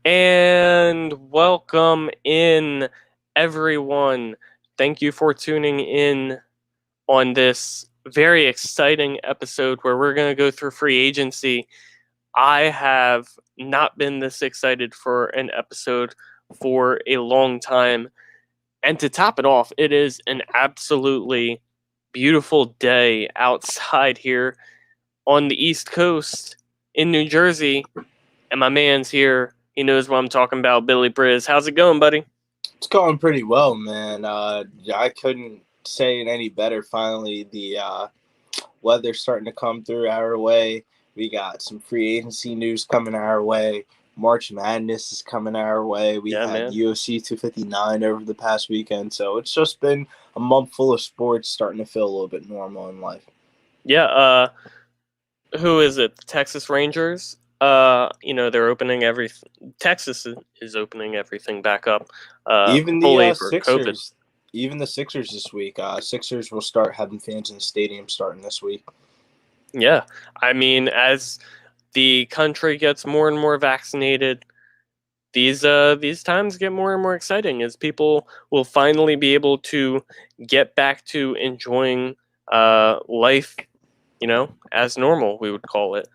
And welcome in, everyone. Thank you for tuning in on this very exciting episode where we're going to go through free agency. I have not been this excited for an episode for a long time. And to top it off, it is an absolutely beautiful day outside here on the East Coast in New Jersey. And my man's here. He knows what I'm talking about, Billy Briz. How's it going, buddy? It's going pretty well, man. I couldn't say it any better. Finally, the weather's starting to come through our way. We got some free agency news coming our way. March Madness is coming our way. We Yeah, had man. UFC 259 over the past weekend. So it's just been a month full of sports starting to feel a little bit normal in life. Yeah, who is it? The Texas Rangers. They're opening Texas is opening everything back up. Even the Fully for COVID. Sixers, even the Sixers this week. Sixers will start having fans in the stadium starting this week. Yeah, I mean, as the country gets more and more vaccinated, these times get more and more exciting as people will finally be able to get back to enjoying life, as normal, we would call it.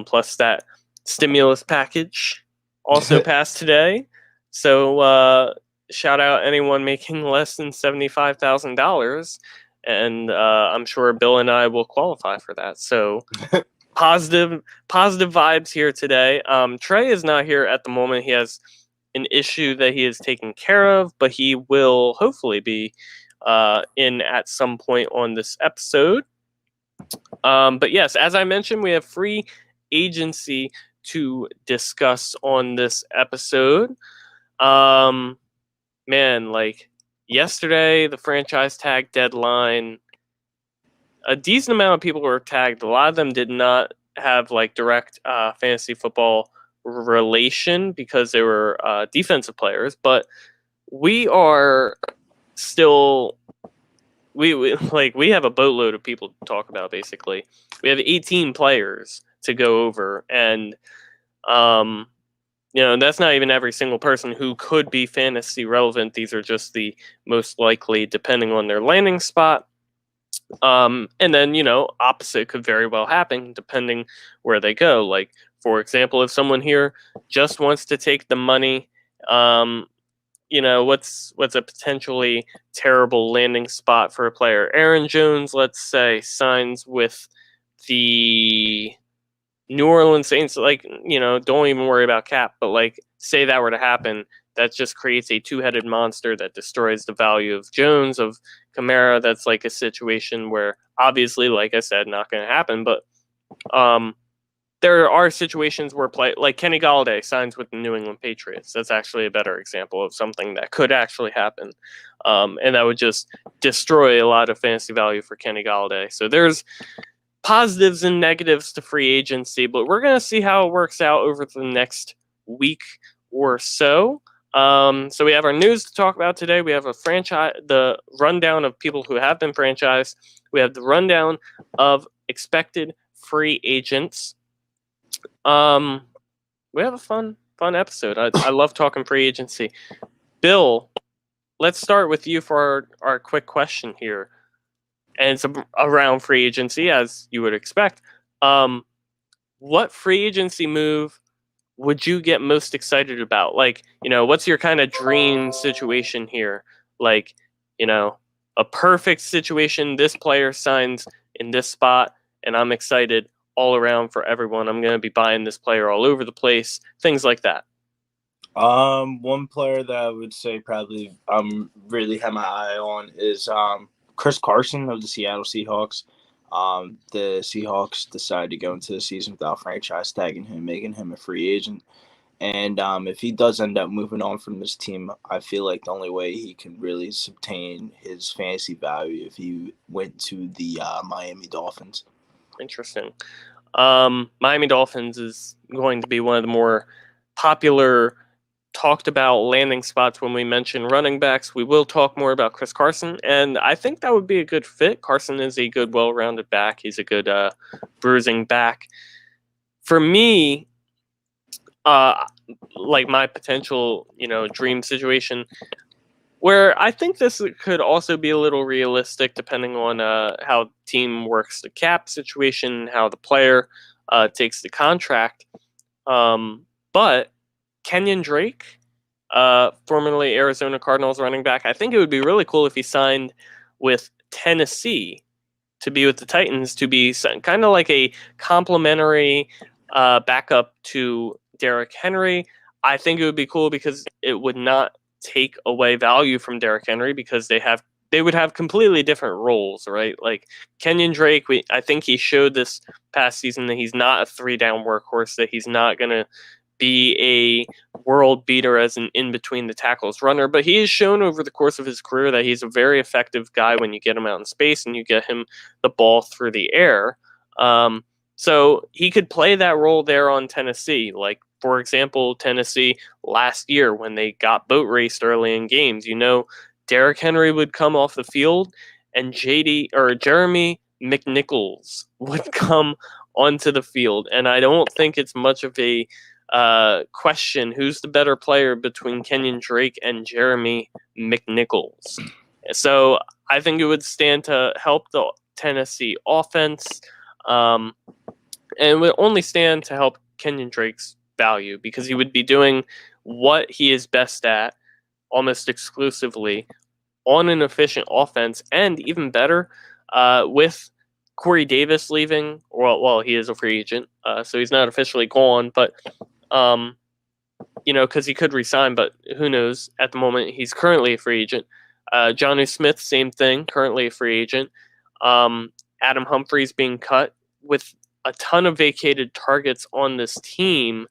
Plus that stimulus package also passed today. So shout out anyone making less than $75,000, and I'm sure Bill and I will qualify for that. So positive vibes here today. Trey is not here at the moment. He has an issue that he is taking care of, but he will hopefully be in at some point on this episode. But yes, as I mentioned, we have free agency to discuss on this episode. Man, like yesterday, the franchise tag deadline, a decent amount of people were tagged. A lot of them did not have like direct fantasy football relation because they were defensive players, but we are still we have a boatload of people to talk about. Basically, we have 18 players to go over, and that's not even every single person who could be fantasy relevant. These are just the most likely, depending on their landing spot. And then, opposite could very well happen depending where they go. Like, for example, if someone here just wants to take the money, what's a potentially terrible landing spot for a player? Aaron Jones, let's say, signs with the New Orleans Saints. Like, don't even worry about cap, but like, say that were to happen, that just creates a two-headed monster that destroys the value of Jones, of Kamara. That's like a situation where obviously, like I said, not going to happen, but there are situations where like Kenny Golladay signs with the New England Patriots. That's actually a better example of something that could actually happen. And that would just destroy a lot of fantasy value for Kenny Golladay. So there's positives and negatives to free agency, but we're going to see how it works out over the next week or so. So we have our news to talk about today. We have the rundown of people who have been franchised. We have the rundown of expected free agents. We have a fun episode. I love talking free agency. Bill, let's start with you for our quick question here. And it's around free agency, as you would expect. What free agency move would you get most excited about? Like, what's your kind of dream situation here? Like, a perfect situation. This player signs in this spot, and I'm excited all around for everyone. I'm going to be buying this player all over the place. Things like that. One player that I would say probably really have my eye on is Chris Carson of the Seattle Seahawks. The Seahawks decided to go into the season without franchise tagging him, making him a free agent. And if he does end up moving on from this team, I feel like the only way he can really sustain his fantasy value if he went to the Miami Dolphins. Interesting. Miami Dolphins is going to be one of the more popular talked about landing spots when we mention running backs. We will talk more about Chris Carson, and I think that would be a good fit. Carson is a good, well-rounded back. He's a good bruising back. For me, like my potential, dream situation, where I think this could also be a little realistic depending on how the team works the cap situation, how the player takes the contract. But Kenyon Drake, formerly Arizona Cardinals running back, I think it would be really cool if he signed with Tennessee to be with the Titans, to be kind of like a complimentary backup to Derrick Henry. I think it would be cool because it would not take away value from Derrick Henry, because they would have completely different roles, right? Like Kenyon Drake, I think he showed this past season that he's not a 3-down workhorse, that he's not going to be a world beater as an in between the tackles runner, but he has shown over the course of his career that he's a very effective guy when you get him out in space and you get him the ball through the air. So he could play that role there on Tennessee. Like, for example, Tennessee last year when they got boat raced early in games, Derrick Henry would come off the field and Jeremy McNichols would come onto the field. And I don't think it's much of a question who's the better player between Kenyon Drake and Jeremy McNichols. So I think it would stand to help the Tennessee offense, and it would only stand to help Kenyon Drake's value, because he would be doing what he is best at almost exclusively on an efficient offense, and even better, with Corey Davis leaving. Well, he is a free agent, so he's not officially gone, but because he could resign, but who knows? At the moment, he's currently a free agent. Jonnu Smith, same thing, currently a free agent. Adam Humphries being cut, with a ton of vacated targets on this team.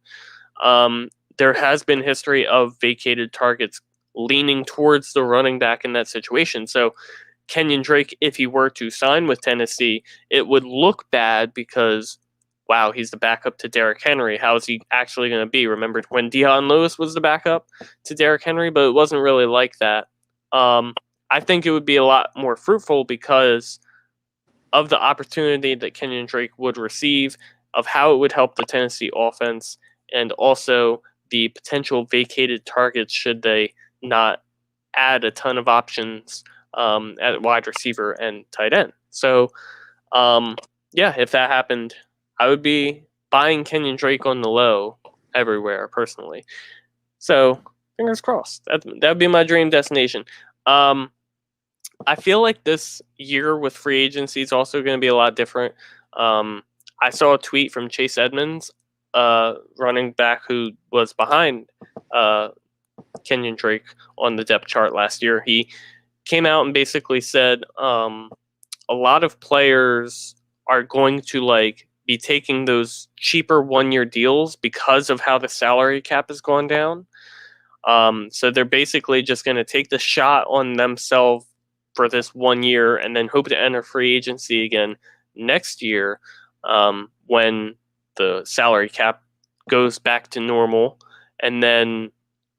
There has been history of vacated targets leaning towards the running back in that situation. So Kenyon Drake, if he were to sign with Tennessee, it would look bad because, wow, he's the backup to Derrick Henry. How is he actually going to be? Remember when Dion Lewis was the backup to Derrick Henry, but it wasn't really like that. I think it would be a lot more fruitful because of the opportunity that Kenyon Drake would receive, of how it would help the Tennessee offense, and also the potential vacated targets should they not add a ton of options at wide receiver and tight end. So, if that happened, I would be buying Kenyon Drake on the low everywhere, personally. So, fingers crossed. That would be my dream destination. I feel like this year with free agency is also going to be a lot different. I saw a tweet from Chase Edmonds, running back who was behind Kenyon Drake on the depth chart last year. He came out and basically said a lot of players are going to be taking those cheaper 1-year deals because of how the salary cap has gone down. So they're basically just going to take the shot on themselves for this 1 year and then hope to enter free agency again next year, when the salary cap goes back to normal, and then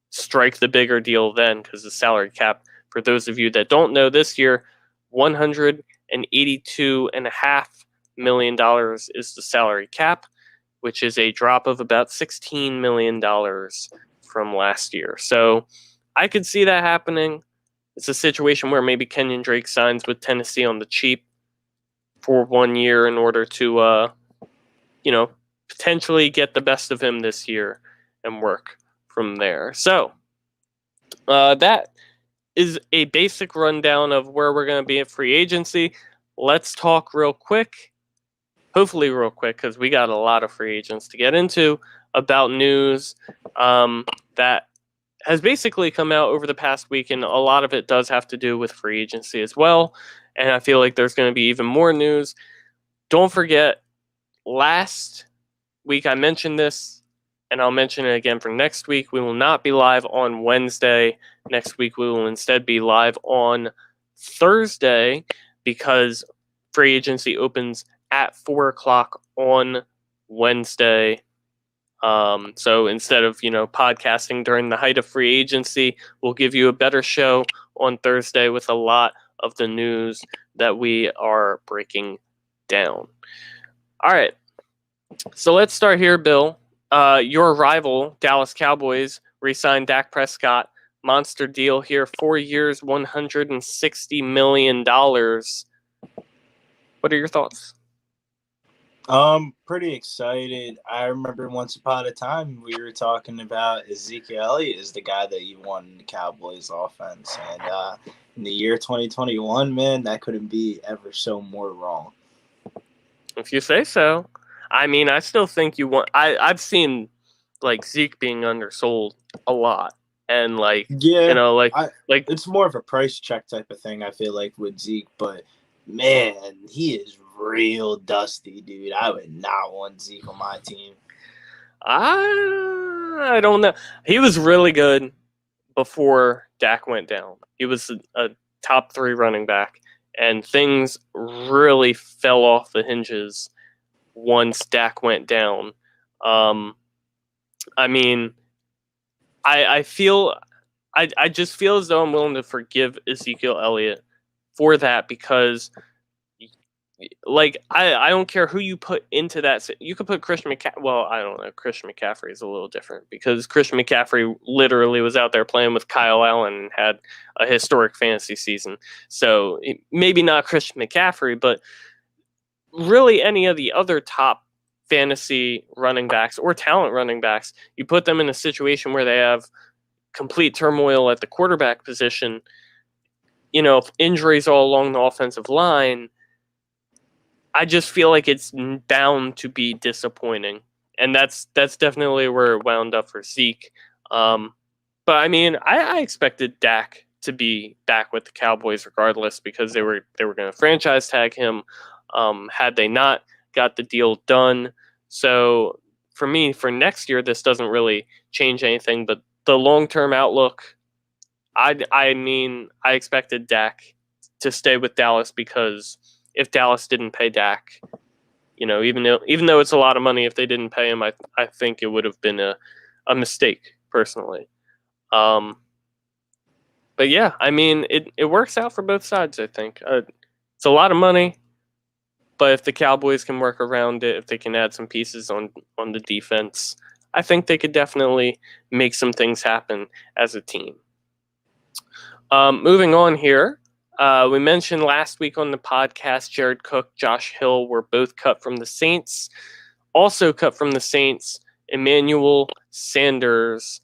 strike the bigger deal then, because the salary cap, for those of you that don't know, this year, $182.5 million is the salary cap, which is a drop of about $16 million from last year. So I could see that happening. It's a situation where maybe Kenyon Drake signs with Tennessee on the cheap for 1 year in order to, potentially get the best of him this year and work from there. So that is a basic rundown of where we're going to be at free agency. Let's talk real quick, hopefully real quick, because we got a lot of free agents to get into, about news that has basically come out over the past week, and a lot of it does have to do with free agency as well. And I feel like there's going to be even more news. Don't forget, last week I mentioned this, and I'll mention it again for next week. We will not be live on Wednesday. Next week we will instead be live on Thursday, because free agency opens at 4 o'clock on Wednesday. So instead of, podcasting during the height of free agency, we'll give you a better show on Thursday with a lot of the news that we are breaking down. All right. So let's start here, Bill. Your rival, Dallas Cowboys, re-signed Dak Prescott. Monster deal here, 4 years, $160 million. What are your thoughts? Pretty excited. I remember once upon a time we were talking about Ezekiel Elliott is the guy that you want in the Cowboys offense. And in the year 2021, man, that couldn't be ever so more wrong. If you say so. I mean, I still think you want. I've seen like Zeke being undersold a lot, and like Yeah, like it's more of a price check type of thing. I feel like with Zeke, but man, he is real dusty, dude. I would not want Zeke on my team. I don't know. He was really good before Dak went down. He was a top 3 running back, and things really fell off the hinges once Dak went down. I mean, I feel I just feel as though I'm willing to forgive Ezekiel Elliott for that because like I don't care who you put into that. You could put Christian McCaffrey. Well, I don't know. Christian McCaffrey is a little different because Christian McCaffrey literally was out there playing with Kyle Allen and had a historic fantasy season. So maybe not Christian McCaffrey, but really any of the other top fantasy running backs or talent running backs, you put them in a situation where they have complete turmoil at the quarterback position, injuries all along the offensive line, I just feel like it's bound to be disappointing. And that's definitely where it wound up for Zeke. But I mean, I expected Dak to be back with the Cowboys regardless because they were going to franchise tag him had they not got the deal done. So for me, for next year, this doesn't really change anything. But the long-term outlook, I mean, I expected Dak to stay with Dallas because if Dallas didn't pay Dak, even though it's a lot of money, if they didn't pay him, I think it would have been a mistake personally. But yeah, I mean, it works out for both sides. I think it's a lot of money, but if the Cowboys can work around it, if they can add some pieces on the defense, I think they could definitely make some things happen as a team. Moving on here. We mentioned last week on the podcast, Jared Cook, Josh Hill were both cut from the Saints. Also cut from the Saints, Emmanuel Sanders.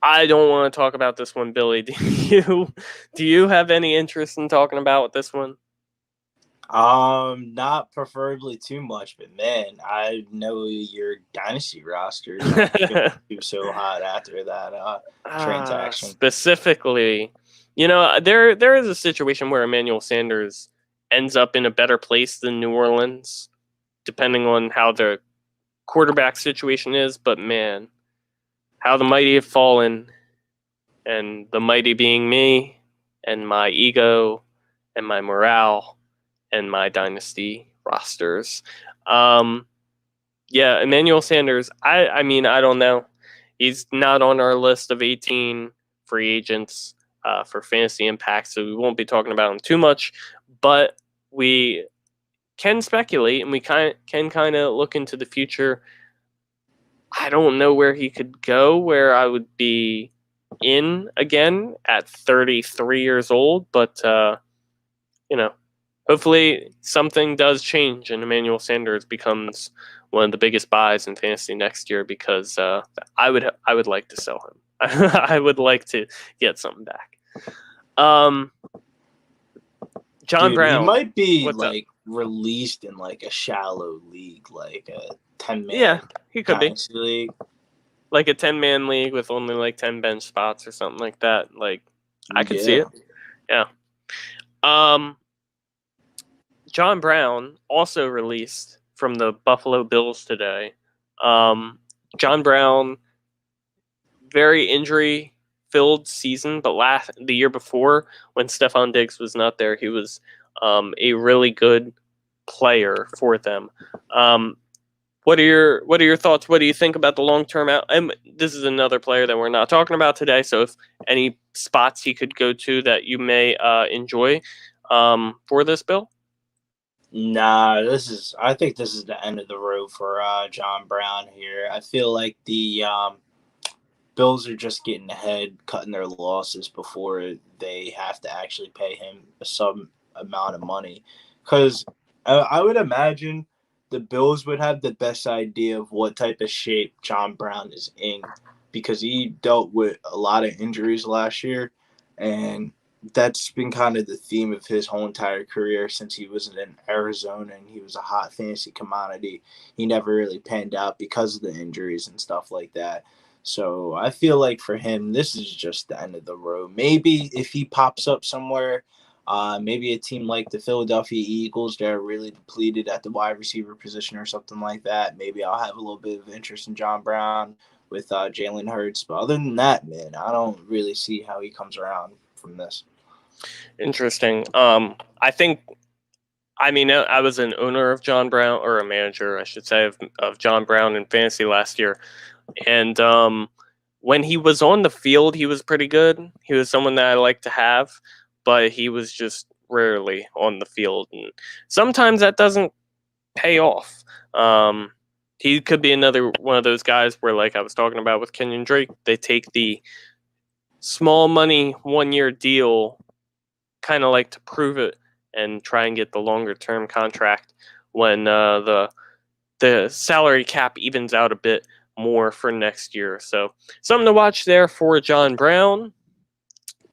I don't want to talk about this one, Billy. Do you have any interest in talking about this one? Not preferably too much, but man, I know your dynasty roster is not do so hot after that transaction. Specifically, there is a situation where Emmanuel Sanders ends up in a better place than New Orleans, depending on how the quarterback situation is. But man, how the mighty have fallen, and the mighty being me, and my ego, and my morale, and my dynasty rosters. Yeah, Emmanuel Sanders, I mean, I don't know. He's not on our list of 18 free agents for fantasy impact, so we won't be talking about him too much. But we can speculate, and we can kind of look into the future. I don't know where he could go, where I would be in again at 33 years old, but hopefully something does change and Emmanuel Sanders becomes one of the biggest buys in fantasy next year because I would like to sell him. I would like to get something back. John Brown. He might be released in like a shallow league, like a 10-man. Yeah, he could be league. Like a 10-man league with only like 10 bench spots or something like that. Like I could see it. Yeah. John Brown also released from the Buffalo Bills today. John Brown, very injury-filled season, but the year before, when Stephon Diggs was not there, he was a really good player for them. What are your thoughts? What do you think about the long-term out? And this is another player that we're not talking about today. So, if any spots he could go to that you may enjoy for this, Bill? Nah, I think this is the end of the road for John Brown here. I feel like the Bills are just getting ahead, cutting their losses before they have to actually pay him some amount of money. Because I would imagine the Bills would have the best idea of what type of shape John Brown is in, because he dealt with a lot of injuries last year, and that's been kind of the theme of his whole entire career since he was in Arizona and he was a hot fantasy commodity. He never really panned out because of the injuries and stuff like that. So I feel like for him, this is just the end of the road. Maybe if he pops up somewhere, maybe a team like the Philadelphia Eagles, they're really depleted at the wide receiver position or something like that. Maybe I'll have a little bit of interest in John Brown with Jalen Hurts. But other than that, man, I don't really see how he comes around from this. Interesting. I think. I mean, I was an owner of John Brown, or a manager, I should say, of John Brown in fantasy last year. And when he was on the field, he was pretty good. He was someone that I like to have, but he was just rarely on the field. And sometimes that doesn't pay off. He could be another one of those guys where, like I was talking about with Kenyon Drake, they take the small money 1 year deal, kind of like to prove it and try and get the longer term contract when the salary cap evens out a bit more for next year. So something to watch there for John Brown.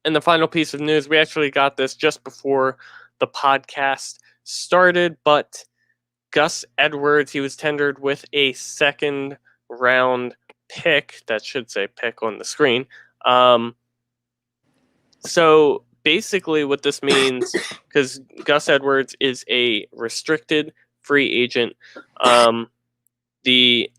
And the final piece of news, we actually got this just before the podcast started, but Gus Edwards, he was tendered with a second round pick. That should say pick on the screen. So basically, what this means, because Gus Edwards is a restricted free agent, the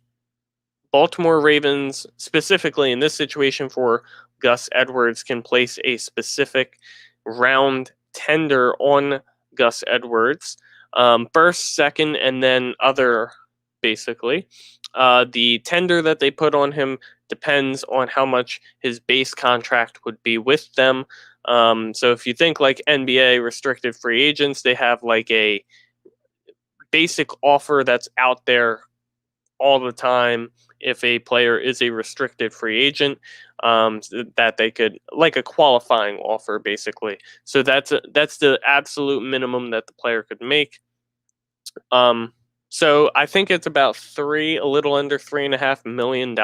Baltimore Ravens, specifically in this situation for Gus Edwards, can place a specific round tender on Gus Edwards, first, second, and then other, basically. The tender that they put on him depends on how much his base contract would be with them. So if you think like NBA restricted free agents, they have like a basic offer that's out there all the time if a player is a restricted free agent, that they could, like a qualifying offer basically. So that's the absolute minimum that the player could make. So I think it's about a little under $3.5 million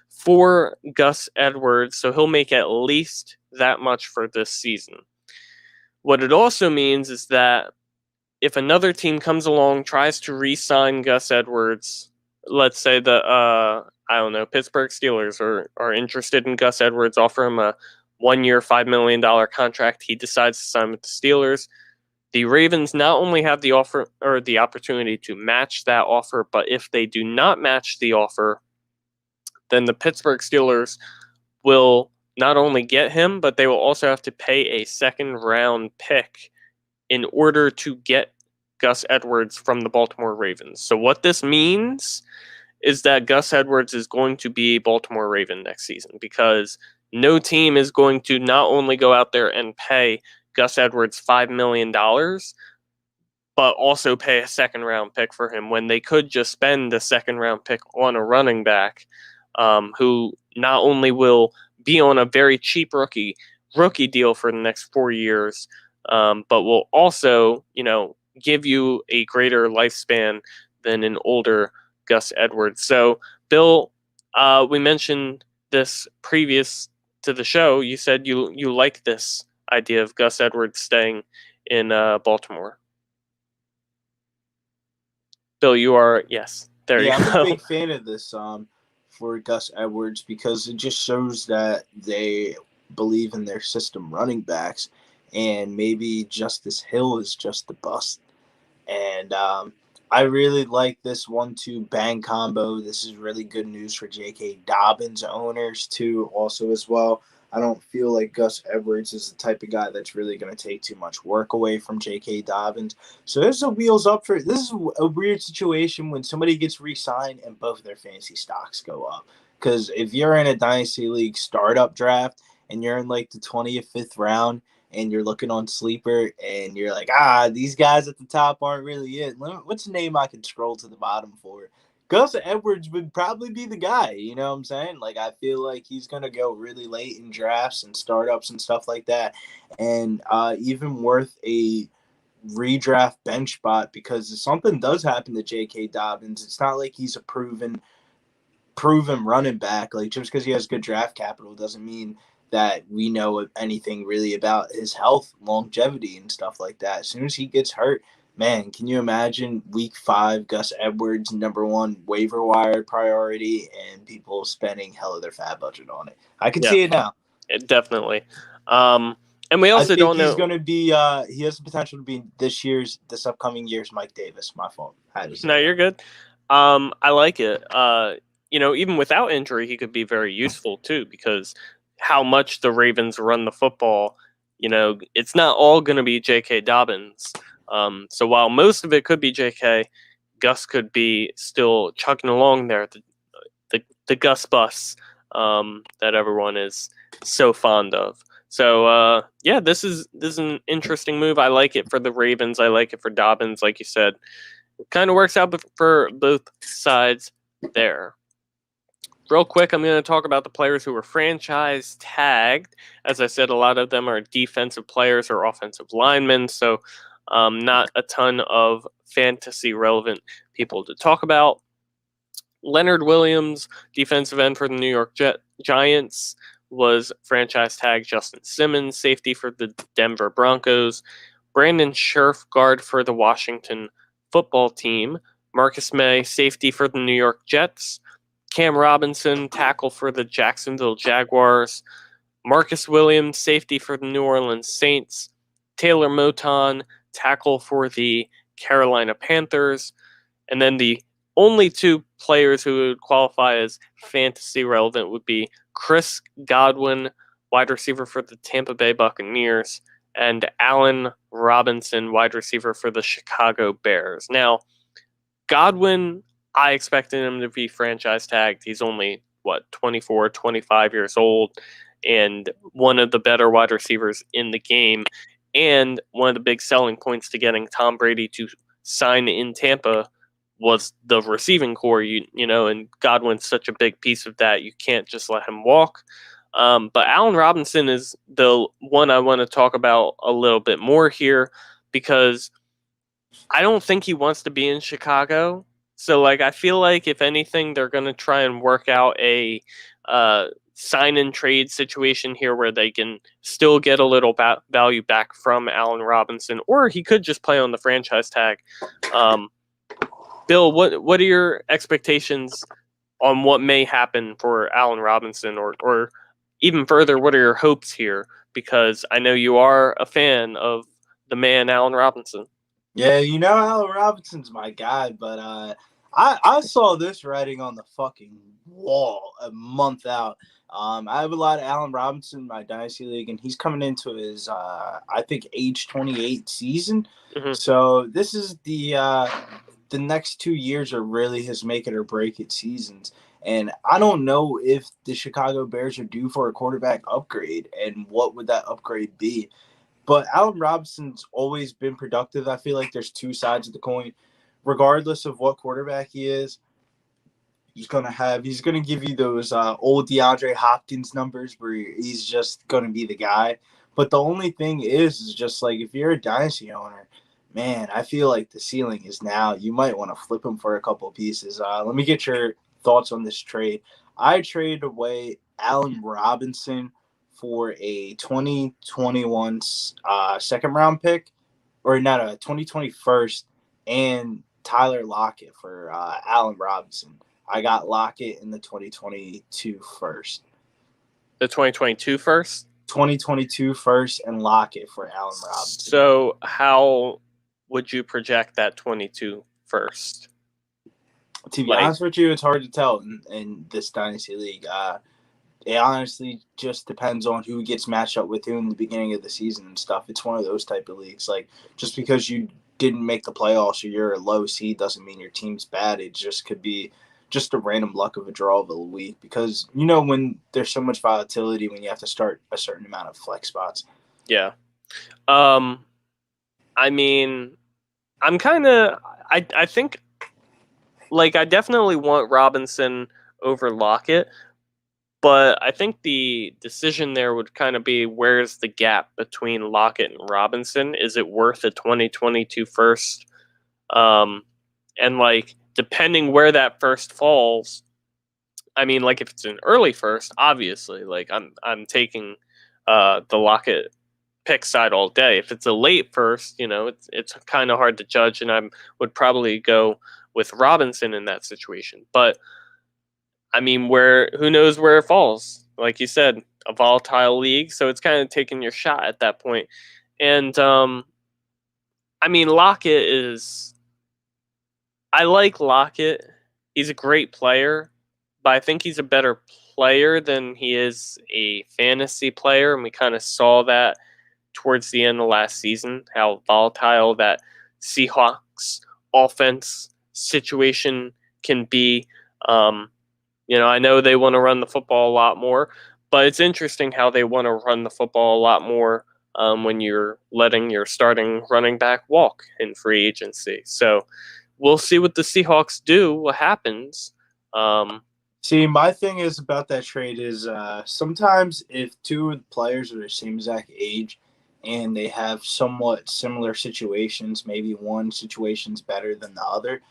for Gus Edwards. So he'll make at least that much for this season. What it also means is that if another team comes along, tries to re-sign Gus Edwards, let's say the I don't know, Pittsburgh Steelers are interested in Gus Edwards, offer him a 1 year, $5 million contract. He decides to sign with the Steelers. The Ravens not only have the offer or the opportunity to match that offer, but if they do not match the offer, then the Pittsburgh Steelers will not only get him, but they will also have to pay a second round pick in order to get Gus Edwards from the Baltimore Ravens. So what this means is that Gus Edwards is going to be a Baltimore Raven next season, because no team is going to not only go out there and pay Gus Edwards $5 million, but also pay a second round pick for him when they could just spend a second round pick on a running back, who not only will be on a very cheap rookie deal for the next 4 years, but will also, give you a greater lifespan than an older Gus Edwards. So, Bill, we mentioned this previous to the show. You said you like this idea of Gus Edwards staying in Baltimore. Bill, you are, yes. There Yeah, you I'm a go. big fan of this for Gus Edwards, because it just shows that they believe in their system running backs, and maybe Justice Hill is just a bust. And I really like this 1-2 bang combo. This is really good news for J.K. Dobbins owners too, also as well. I don't feel like Gus Edwards is the type of guy that's really going to take too much work away from J.K. Dobbins. So this is a wheels up for. This is a weird situation when somebody gets re-signed and both their fantasy stocks go up. Because if you're in a dynasty league startup draft and you're in like the 20th, 5th round, and you're looking on Sleeper and you're like, these guys at the top aren't really it. What's a name I could scroll to the bottom for? Gus Edwards would probably be the guy, you know what I'm saying? Like, I feel like he's going to go really late in drafts and startups and stuff like that. And even worth a redraft bench spot, because if something does happen to J.K. Dobbins, it's not like he's a proven running back. Like, just because he has good draft capital doesn't mean that we know anything really about his health, longevity, and stuff like that. As soon as he gets hurt, man, can you imagine week 5, Gus Edwards, #1 waiver wire priority, and people spending hell of their fab budget on it? I can see it now. Definitely. And we also don't know. He's going to be, he has the potential to be this upcoming year's Mike Davis. My fault. No, you're good. I like it. Even without injury, he could be very useful too, because how much the Ravens run the football, it's not all going to be J.K. Dobbins. So while most of it could be J.K., Gus could be still chugging along there, the Gus bus that everyone is so fond of. So this is an interesting move. I like it for the Ravens. I like it for Dobbins, like you said. It kind of works out for both sides there. Real quick, I'm going to talk about the players who were franchise tagged. As I said, a lot of them are defensive players or offensive linemen, so not a ton of fantasy relevant people to talk about. Leonard Williams, defensive end for the New York Giants, was franchise tagged. Justin Simmons, safety for the Denver Broncos. Brandon Scherf, guard for the Washington football team. Marcus May, safety for the New York Jets. Cam Robinson, tackle for the Jacksonville Jaguars. Marcus Williams, safety for the New Orleans Saints. Taylor Moton, tackle for the Carolina Panthers. And then the only 2 players who would qualify as fantasy relevant would be Chris Godwin, wide receiver for the Tampa Bay Buccaneers, and Allen Robinson, wide receiver for the Chicago Bears. Now, Godwin, I expected him to be franchise tagged. He's only, 24, 25 years old, and one of the better wide receivers in the game, and one of the big selling points to getting Tom Brady to sign in Tampa was the receiving core, and Godwin's such a big piece of that. You can't just let him walk. But Allen Robinson is the one I want to talk about a little bit more here, because I don't think he wants to be in Chicago. So, I feel like if anything, they're going to try and work out a sign and trade situation here where they can still get a little value back from Allen Robinson, or he could just play on the franchise tag. Bill, what are your expectations on what may happen for Allen Robinson, or even further, what are your hopes here? Because I know you are a fan of the man Allen Robinson. Yeah, Allen Robinson's my guy, but I saw this writing on the fucking wall a month out. I have a lot of Allen Robinson in my Dynasty League, and he's coming into his, I think, age 28 season. Mm-hmm. So this is the next 2 years are really his make it or break it seasons. And I don't know if the Chicago Bears are due for a quarterback upgrade, and what would that upgrade be. But Allen Robinson's always been productive. I feel like there's 2 sides of the coin. Regardless of what quarterback he is, he's going to give you those old DeAndre Hopkins numbers where he's just going to be the guy. But the only thing is just like, if you're a Dynasty owner, man, I feel like the ceiling is now. You might want to flip him for a couple of pieces. Let me get your thoughts on this trade. I traded away Allen Robinson for a 2021 second round pick, or not, a 2020 first, and Tyler Lockett for Allen Robinson. I got Lockett in the 2022 first. The 2022 first? 2022 first and Lockett for Allen Robinson. So how would you project that 22 first? To be honest with you, it's hard to tell in this Dynasty League. It honestly just depends on who gets matched up with who in the beginning of the season and stuff. It's one of those type of leagues. Like, just because you didn't make the playoffs or you're a low seed doesn't mean your team's bad. It just could be just a random luck of a draw of a week, because when there's so much volatility when you have to start a certain amount of flex spots. Yeah. I mean, I'm kind of. I think like I definitely want Robinson over Lockett, but I think the decision there would kind of be where's the gap between Lockett and Robinson? Is it worth a 2022 first? And like depending where that first falls, I mean, like if it's an early first, obviously, like I'm taking the Lockett pick side all day. If it's a late first, it's kind of hard to judge, and I would probably go with Robinson in that situation. But I mean, who knows where it falls? Like you said, a volatile league, so it's kind of taking your shot at that point. And I mean, Lockett is. I like Lockett. He's a great player, but I think he's a better player than he is a fantasy player, and we kind of saw that towards the end of last season, how volatile that Seahawks offense situation can be. I know they want to run the football a lot more, but it's interesting how they want to run the football a lot more when you're letting your starting running back walk in free agency. So we'll see what the Seahawks do, what happens. See, my thing is about that trade is sometimes if two of the players are the same exact age and they have somewhat similar situations, maybe one situation's better than the other,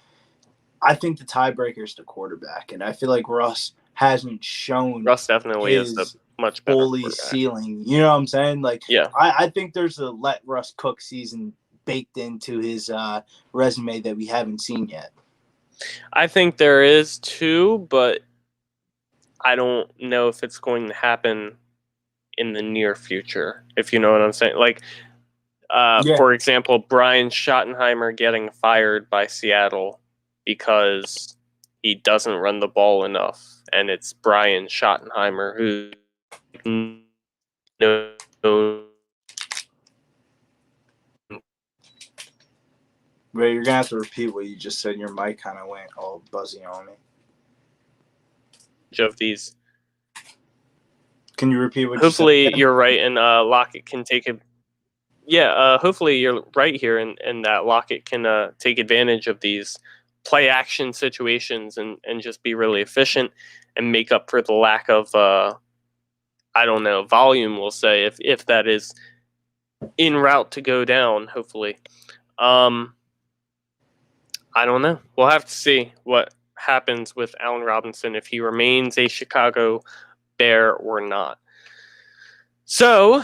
I think the tiebreaker is the quarterback. And I feel like Russ hasn't shown Russ definitely is the much better fully ceiling. You know what I'm saying? Like, yeah. I think there's a let Russ cook season baked into his resume that we haven't seen yet. I think there is too, but I don't know if it's going to happen in the near future, if you know what I'm saying. Like, for example, Brian Schottenheimer getting fired by Seattle because he doesn't run the ball enough, and it's Brian Schottenheimer who Ray, you're gonna have to repeat what you just said. Your mic kind of went all buzzy on me. Of these. Can you repeat what hopefully you said? You're right, and Lockett can take it. Yeah, hopefully you're right here, and that Lockett can take advantage of these play action situations and just be really efficient and make up for the lack of volume, we'll say, if that is en route to go down, hopefully. I don't know. We'll have to see what happens with Allen Robinson, if he remains a Chicago Bear or not. So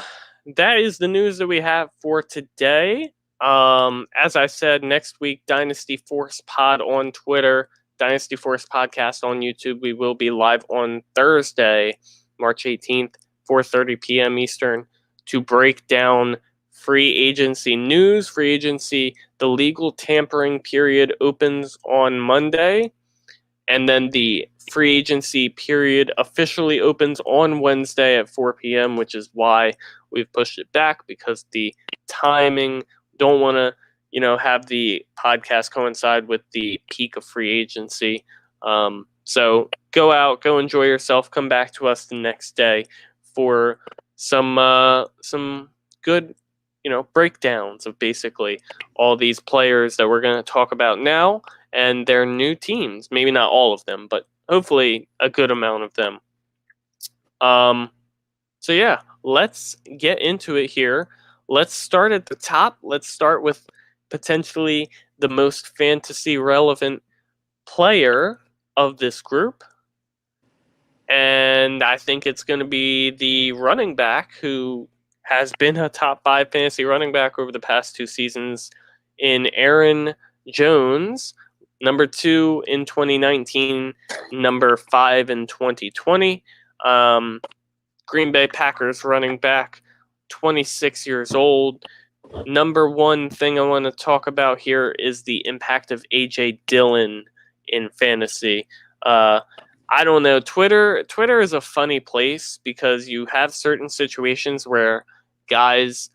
that is the news that we have for today. As I said, next week, Dynasty Force Pod on Twitter, Dynasty Force Podcast on YouTube. We will be live on Thursday, March 18th, 4:30 p.m. Eastern, to break down free agency news. Free agency, the legal tampering period opens on Monday, and then the free agency period officially opens on Wednesday at 4 p.m., which is why we've pushed it back, because the timing, don't want to, have the podcast coincide with the peak of free agency. So go out, go enjoy yourself, come back to us the next day for some good, breakdowns of basically all these players that we're going to talk about now and their new teams. Maybe not all of them, but hopefully a good amount of them. So yeah, let's get into it here. Let's start at the top. Let's start with potentially the most fantasy relevant player of this group. And I think it's going to be the running back who has been a top 5 fantasy running back over the past 2 seasons in Aaron Jones, number 2 in 2019, number 5 in 2020. Green Bay Packers running back, 26 years old. Number one thing I want to talk about here is the impact of A.J. Dillon in fantasy. I don't know. Twitter is a funny place because you have certain situations where guys,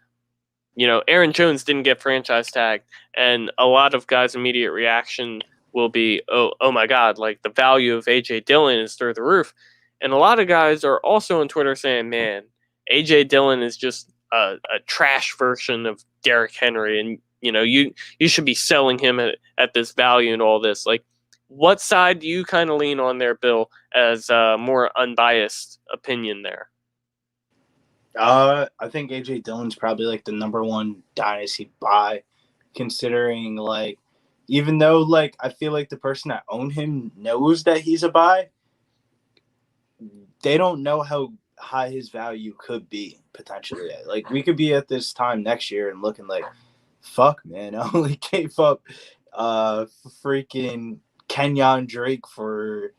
Aaron Jones didn't get franchise tagged, and a lot of guys' immediate reaction will be, oh my God, like the value of A.J. Dillon is through the roof. And a lot of guys are also on Twitter saying, man, A.J. Dillon is just a trash version of Derrick Henry, and you should be selling him at this value and all this. Like, what side do you kind of lean on there, Bill, as a more unbiased opinion there? I think AJ Dillon's probably like the number one dynasty buy, considering like even though like I feel like the person that owned him knows that he's a buy, they don't know how high his value could be potentially. Like we could be at this time next year and looking like, fuck man, I only gave up freaking Kenyon Drake for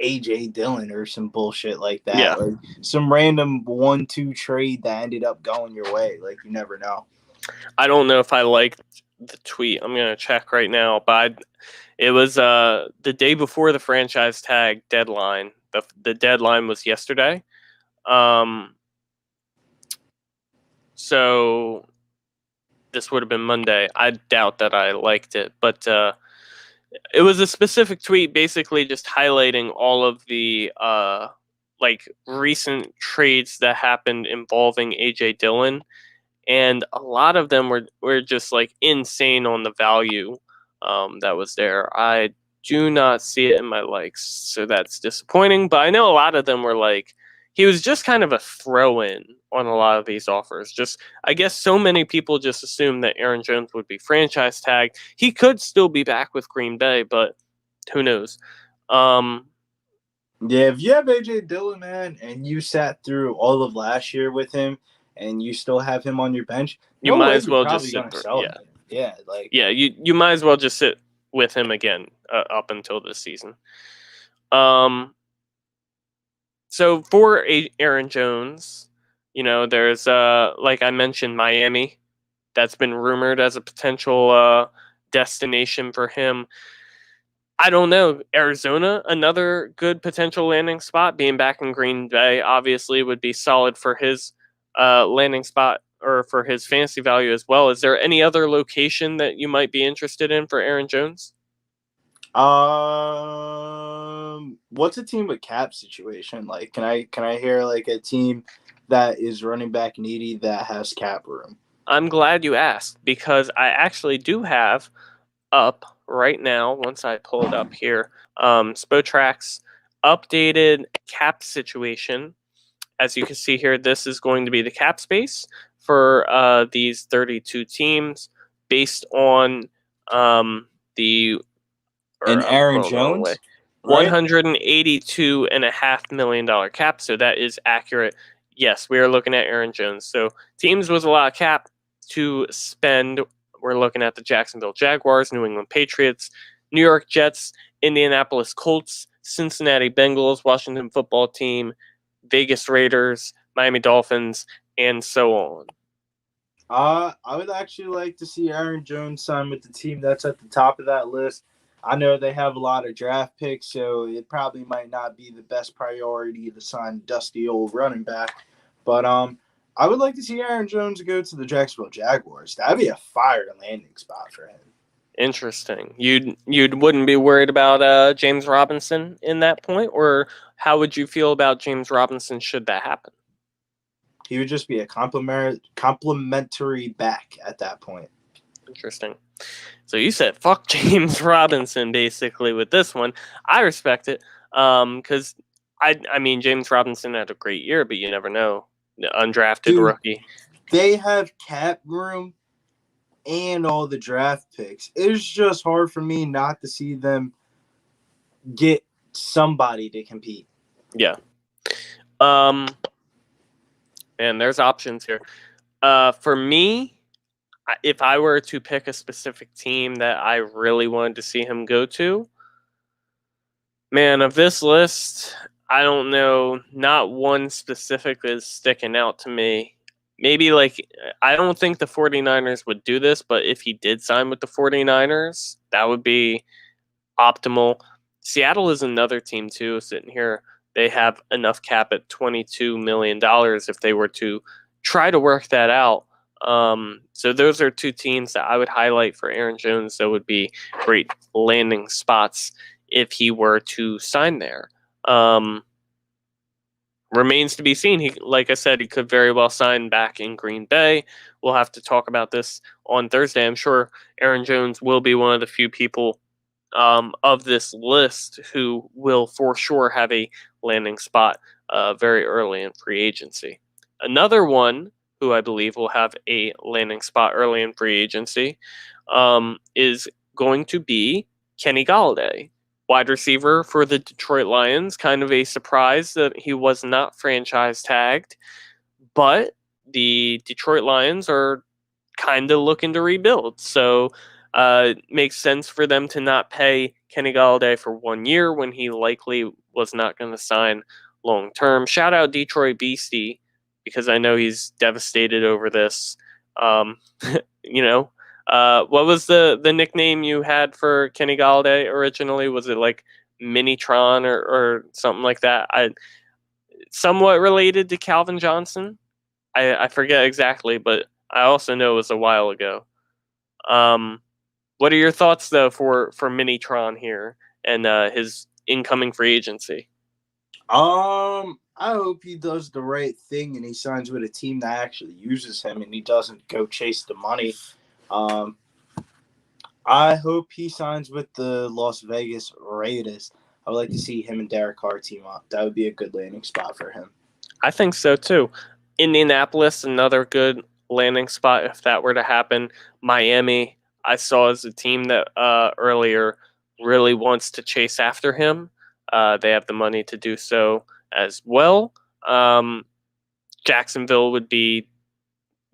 AJ Dillon or some bullshit like that. Yeah. Like some random 1-2 trade that ended up going your way. Like you never know. I don't know if I liked the tweet. I'm gonna check right now, but it was the day before the franchise tag deadline. The deadline was yesterday. So this would have been Monday. I doubt that I liked it, but it was a specific tweet basically just highlighting all of the like recent trades that happened involving AJ Dillon, and a lot of them were just like insane on the value that was there. I do not see it in my likes, so that's disappointing. But I know a lot of them were like he was just kind of a throw-in on a lot of these offers. Just I guess so many people just assumed that Aaron Jones would be franchise tagged. He could still be back with Green Bay, but who knows? Yeah, if you have AJ Dillon, man, and you sat through all of last year with him and you still have him on your bench, You no might way as you're well just probably sit gonna through. sell Yeah, him. Yeah, like yeah. You might as well just sit with him again up until this season. So for Aaron Jones, there's like I mentioned, Miami. That's been rumored as a potential destination for him. I don't know. Arizona, another good potential landing spot. Being back in Green Bay, obviously, would be solid for his landing spot or for his fantasy value as well. Is there any other location that you might be interested in for Aaron Jones? what's a team with cap situation? Like can I hear like a team that is running back needy that has cap room? I'm glad you asked because I actually do have up right now, once I pull it up here, Spotrack's updated cap situation. As you can see here, this is going to be the cap space for these 32 teams based on the, And or I'm Aaron going the wrong way, Jones, right? $182.5 million cap. So that is accurate. Yes, we are looking at Aaron Jones. So teams with a lot of cap to spend. We're looking at the Jacksonville Jaguars, New England Patriots, New York Jets, Indianapolis Colts, Cincinnati Bengals, Washington Football Team, Vegas Raiders, Miami Dolphins, and so on. I would actually like to see Aaron Jones sign with the team that's at the top of that list. I know they have a lot of draft picks, so it probably might not be the best priority to sign dusty old running back. But I would like to see Aaron Jones go to the Jacksonville Jaguars. That'd be a fire landing spot for him. Interesting. You wouldn't be worried about James Robinson in that point, or how would you feel about James Robinson should that happen? He would just be a complimentary back at that point. Interesting. So you said fuck James Robinson basically with this one. I respect it because I mean James Robinson had a great year, but you never know. The undrafted Dude, rookie. they have cap room and all the draft picks. It's just hard for me not to see them get somebody to compete. Yeah. And there's options here. For me, if I were to pick a specific team that I really wanted to see him go to, man, of this list, I don't know. Not one specific is sticking out to me. Maybe like, I don't think the 49ers would do this, but if he did sign with the 49ers, that would be optimal. Seattle is another team too, sitting here. They have enough cap at $22 million if they were to try to work that out. So those are two teams that I would highlight for Aaron Jones that would be great landing spots if he were to sign there. remains to be seen. He, like I said, he could very well sign back in Green Bay. We'll have to talk about this on Thursday. I'm sure Aaron Jones will be one of the few people of this list who will for sure have a landing spot very early in free agency. Another one who I believe will have a landing spot early in free agency is going to be Kenny Galladay, wide receiver for the Detroit Lions. Kind of a surprise that he was not franchise tagged, but the Detroit Lions are kind of looking to rebuild. So it makes sense for them to not pay Kenny Galladay for 1 year when he likely was not going to sign long term. Shout out Detroit Beastie because I know he's devastated over this. Um, you know, what was the nickname you had for Kenny Galladay originally? Was it like Minitron or something like that? I somewhat related to Calvin Johnson. I forget exactly, but I also know it was a while ago. What are your thoughts though for Minitron here and his incoming free agency? I hope he does the right thing and he signs with a team that actually uses him and he doesn't go chase the money. Um, I hope he signs with the Las Vegas Raiders. I would like to see him and Derek Carr team up. That would be a good landing spot for him. I think so too. Indianapolis, another good landing spot if that were to happen. Miami, I saw as a team that earlier really wants to chase after him. They have the money to do so as well. Jacksonville would be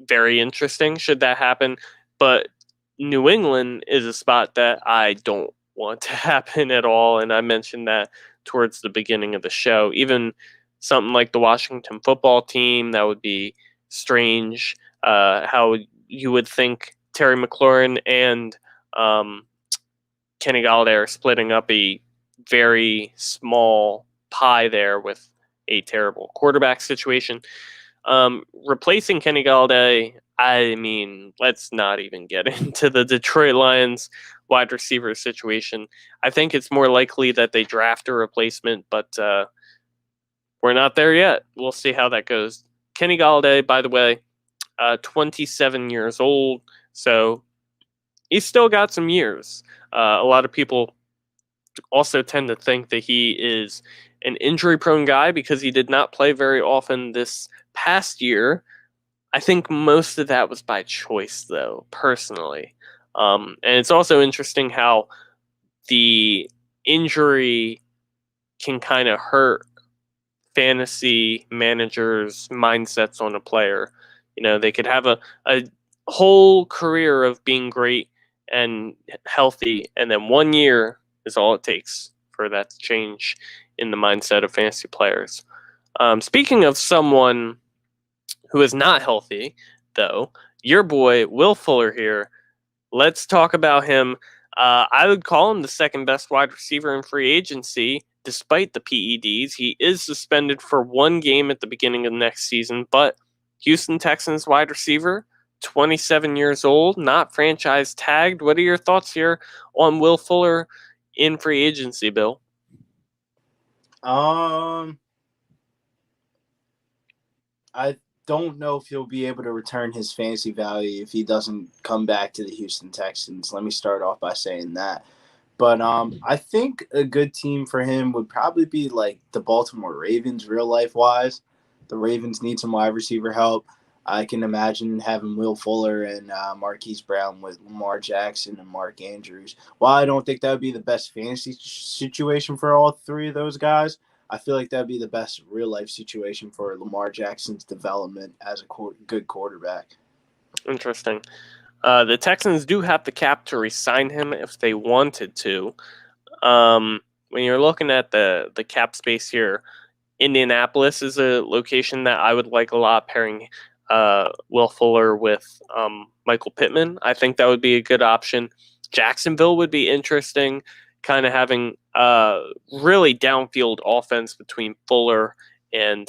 very interesting should that happen, but New England is a spot that I don't want to happen at all, and I mentioned that towards the beginning of the show. Even something like the Washington football team, that would be strange. How you would think Terry McLaurin and Kenny Galladay are splitting up a very small pie there with a terrible quarterback situation. Replacing Kenny Galladay, I mean, let's not even get into the Detroit Lions wide receiver situation. I think it's more likely that they draft a replacement, but we're not there yet. We'll see how that goes. Kenny Galladay, by the way, 27 years old, so he's still got some years. A lot of people also tend to think that he is an injury-prone guy because he did not play very often this past year. I think most of that was by choice, though, personally. And it's also interesting how the injury can kind of hurt fantasy managers' mindsets on a player. You know, they could have a whole career of being great and healthy, and then 1 year is all it takes for that to change in the mindset of fantasy players. Speaking of someone who is not healthy, though, your boy Will Fuller here. Let's talk about him. I would call him the second best wide receiver in free agency, despite the PEDs. He is suspended for 1 game at the beginning of next season, but Houston Texans wide receiver, 27 years old, not franchise tagged. What are your thoughts here on Will Fuller in free agency, Bill? I don't know if he'll be able to return his fantasy value if he doesn't come back to the Houston Texans. Let me start off by saying that. But I think a good team for him would probably be like the Baltimore Ravens, real life wise. The Ravens need some wide receiver help. I can imagine having Will Fuller and Marquise Brown with Lamar Jackson and Mark Andrews. While I don't think that would be the best fantasy situation for all 3 of those guys, I feel like that would be the best real life situation for Lamar Jackson's development as a good quarterback. Interesting. The Texans do have the cap to re-sign him if they wanted to. When you're looking at the cap space here, Indianapolis is a location that I would like a lot, pairing Will Fuller with Michael Pittman. I think that would be a good option. Jacksonville would be interesting, kind of having really downfield offense between Fuller and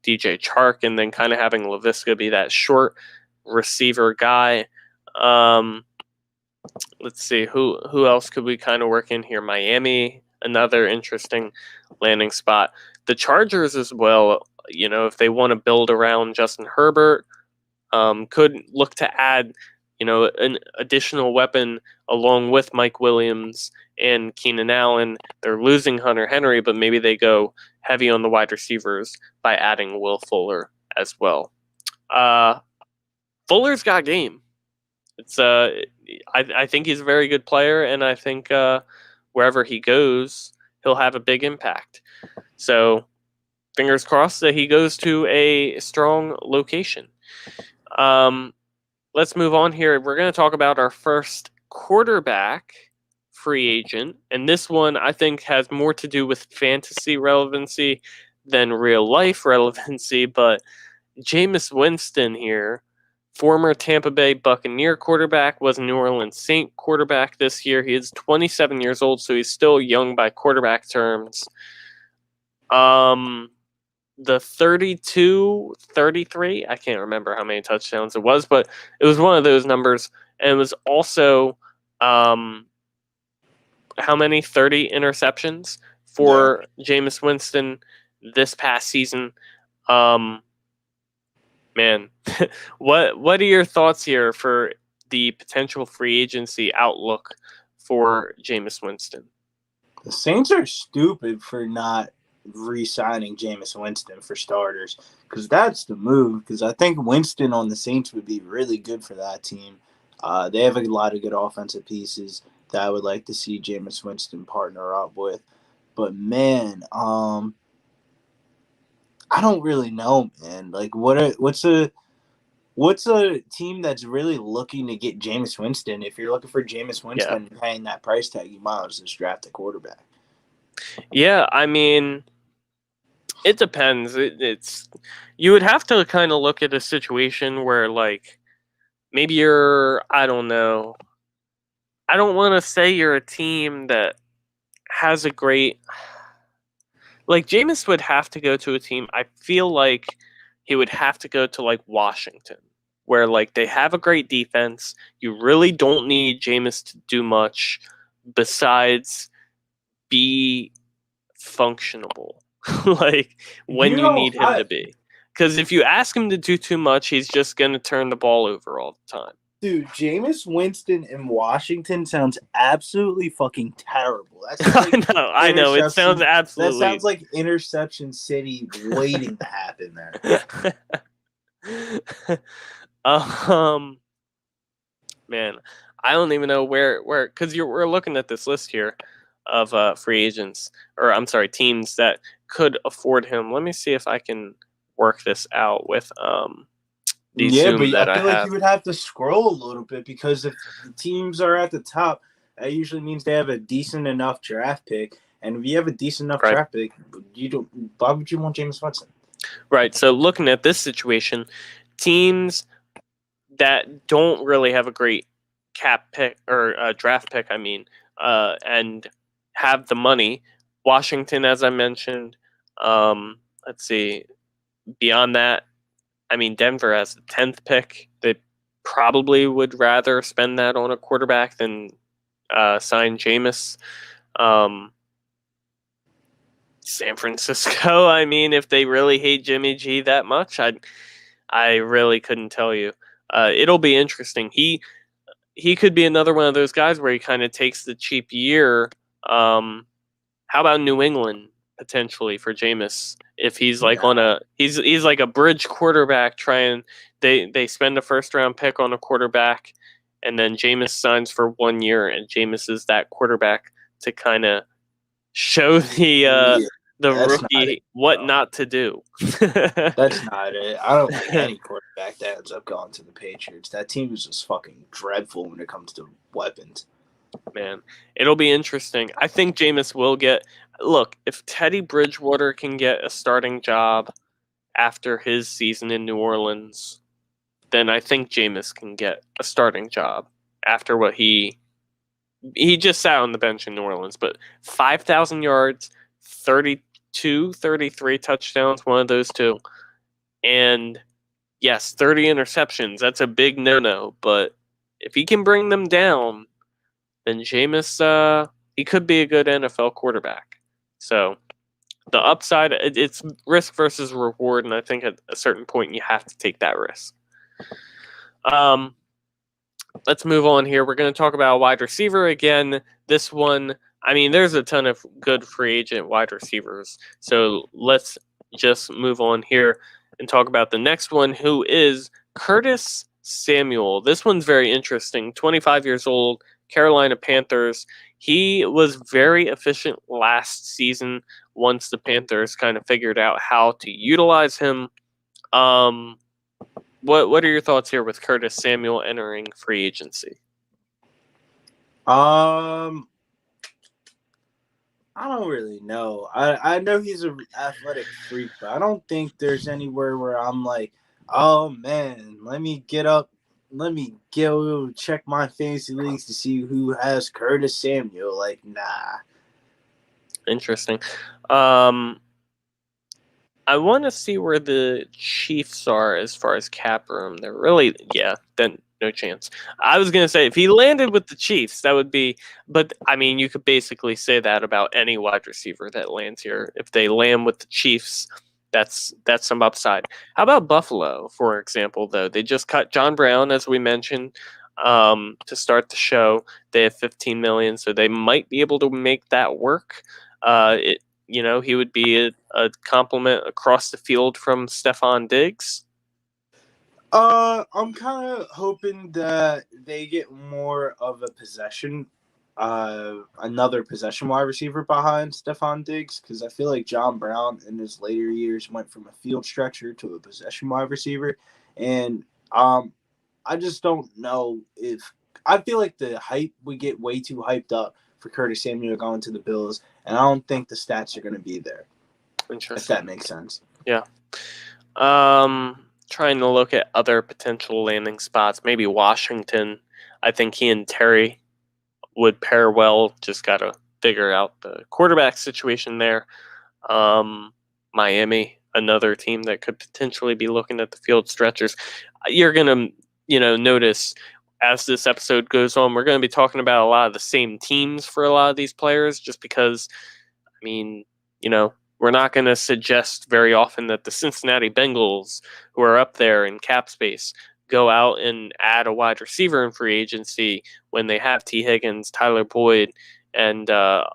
DJ Chark, and then kind of having LaVisca be that short receiver guy. Let's see who else could we kind of work in here. Miami, another interesting landing spot. the Chargers as well, if they want to build around Justin Herbert, could look to add, an additional weapon along with Mike Williams and Keenan Allen. They're losing Hunter Henry, but maybe they go heavy on the wide receivers by adding Will Fuller as well. Fuller's got game. It's I think he's a very good player, and I think wherever he goes, he'll have a big impact. So fingers crossed that he goes to a strong location. Let's move on here. We're going to talk about our first quarterback free agent, and this one I think has more to do with fantasy relevancy than real life relevancy, but Jameis Winston here, former Tampa Bay Buccaneer quarterback, was New Orleans Saint quarterback this year. He is 27 years old, so he's still young by quarterback terms. The 32, 33, I can't remember how many touchdowns it was, but it was one of those numbers. And it was also, how many? 30 interceptions for Jameis Winston this past season. Man, what are your thoughts here for the potential free agency outlook for Jameis Winston? The Saints are stupid for not re-signing Jameis Winston for starters, because that's the move. Because I think Winston on the Saints would be really good for that team. They have a lot of good offensive pieces that I would like to see Jameis Winston partner up with. But man, I don't really know, man. Like, what's a team that's really looking to get Jameis Winston? If you're looking for Jameis Winston and paying that price tag, you might as well just draft a quarterback. Yeah, I mean, it depends. It's you would have to kind of look at a situation where, like, maybe you're, I don't know. I don't want to say you're a team that has a great, like, Jameis would have to go to a team. I feel like he would have to go to, like, Washington, where, like, they have a great defense. You really don't need Jameis to do much besides be functional. Like, when you need him to be. Because if you ask him to do too much, he's just going to turn the ball over all the time. Dude, Jameis Winston in Washington sounds absolutely fucking terrible. That sounds like I know. It sounds absolutely... That sounds like Interception City waiting to happen there. Man, I don't even know where because we're looking at this list here of free agents, or I'm sorry, teams that could afford him. Let me see if I can work this out with the Zoom that I feel have. like you would have to scroll a little bit, because if the teams are at the top, that usually means they have a decent enough draft pick. And if you have a decent enough draft pick, why would you want Jameis Winston? Right. So looking at this situation, teams that don't really have a great cap pick or draft pick, and have the money. Washington, as I mentioned. Let's see. Beyond that, I mean, Denver has the 10th pick. They probably would rather spend that on a quarterback than sign Jameis. San Francisco, I mean, if they really hate Jimmy G that much, I really couldn't tell you. It'll be interesting. He could be another one of those guys where he kind of takes the cheap year. How about New England potentially for Jameis? If he's like he's like a bridge quarterback, they spend a first round pick on a quarterback, and then Jameis signs for 1 year, and Jameis is that quarterback to kind of show the rookie what not to do. That's not it. I don't think any quarterback that ends up going to the Patriots. That team is just fucking dreadful when it comes to weapons. Man, it'll be interesting. I think Jameis will get... Look, if Teddy Bridgewater can get a starting job after his season in New Orleans, then I think Jameis can get a starting job after what he just sat on the bench in New Orleans. But 5,000 yards, 32, 33 touchdowns, one of those two. And yes, 30 interceptions. That's a big no-no. But if he can bring them down, then Jameis, he could be a good NFL quarterback. So the upside, it's risk versus reward, and I think at a certain point you have to take that risk. Let's move on here. We're going to talk about a wide receiver again. This one, I mean, there's a ton of good free agent wide receivers. So let's just move on here and talk about the next one, who is Curtis Samuel. This one's very interesting. 25 years old, Carolina Panthers. He was very efficient last season once the Panthers kind of figured out how to utilize him. What are your thoughts here with Curtis Samuel entering free agency? I don't really know. I know he's an athletic freak, but I don't think there's anywhere where I'm like, oh man, let me go check my fantasy leagues to see who has Curtis Samuel. Like, nah. Interesting. I want to see where the Chiefs are as far as cap room. They're really, then no chance. I was going to say if he landed with the Chiefs, that would be, but I mean, you could basically say that about any wide receiver that lands here. If they land with the Chiefs, that's some upside. How about Buffalo, for example, though? They just cut John Brown, as we mentioned, to start the show. They have $15 million, so they might be able to make that work. He would be a compliment across the field from Stephon Diggs. I'm kind of hoping that they get more of a possession, another possession wide receiver behind Stephon Diggs, because I feel like John Brown in his later years went from a field stretcher to a possession wide receiver, and I just don't know if I feel like the hype we get way too hyped up for Curtis Samuel going to the Bills, and I don't think the stats are going to be there. If that makes sense. Yeah. Trying to look at other potential landing spots. Maybe Washington. I think he and Terry would pair well. Just got to figure out the quarterback situation there. Miami, another team that could potentially be looking at the field stretchers. You're going to, notice as this episode goes on, we're going to be talking about a lot of the same teams for a lot of these players just because, I mean, we're not going to suggest very often that the Cincinnati Bengals, who are up there in cap space, go out and add a wide receiver in free agency when they have T. Higgins, Tyler Boyd, and are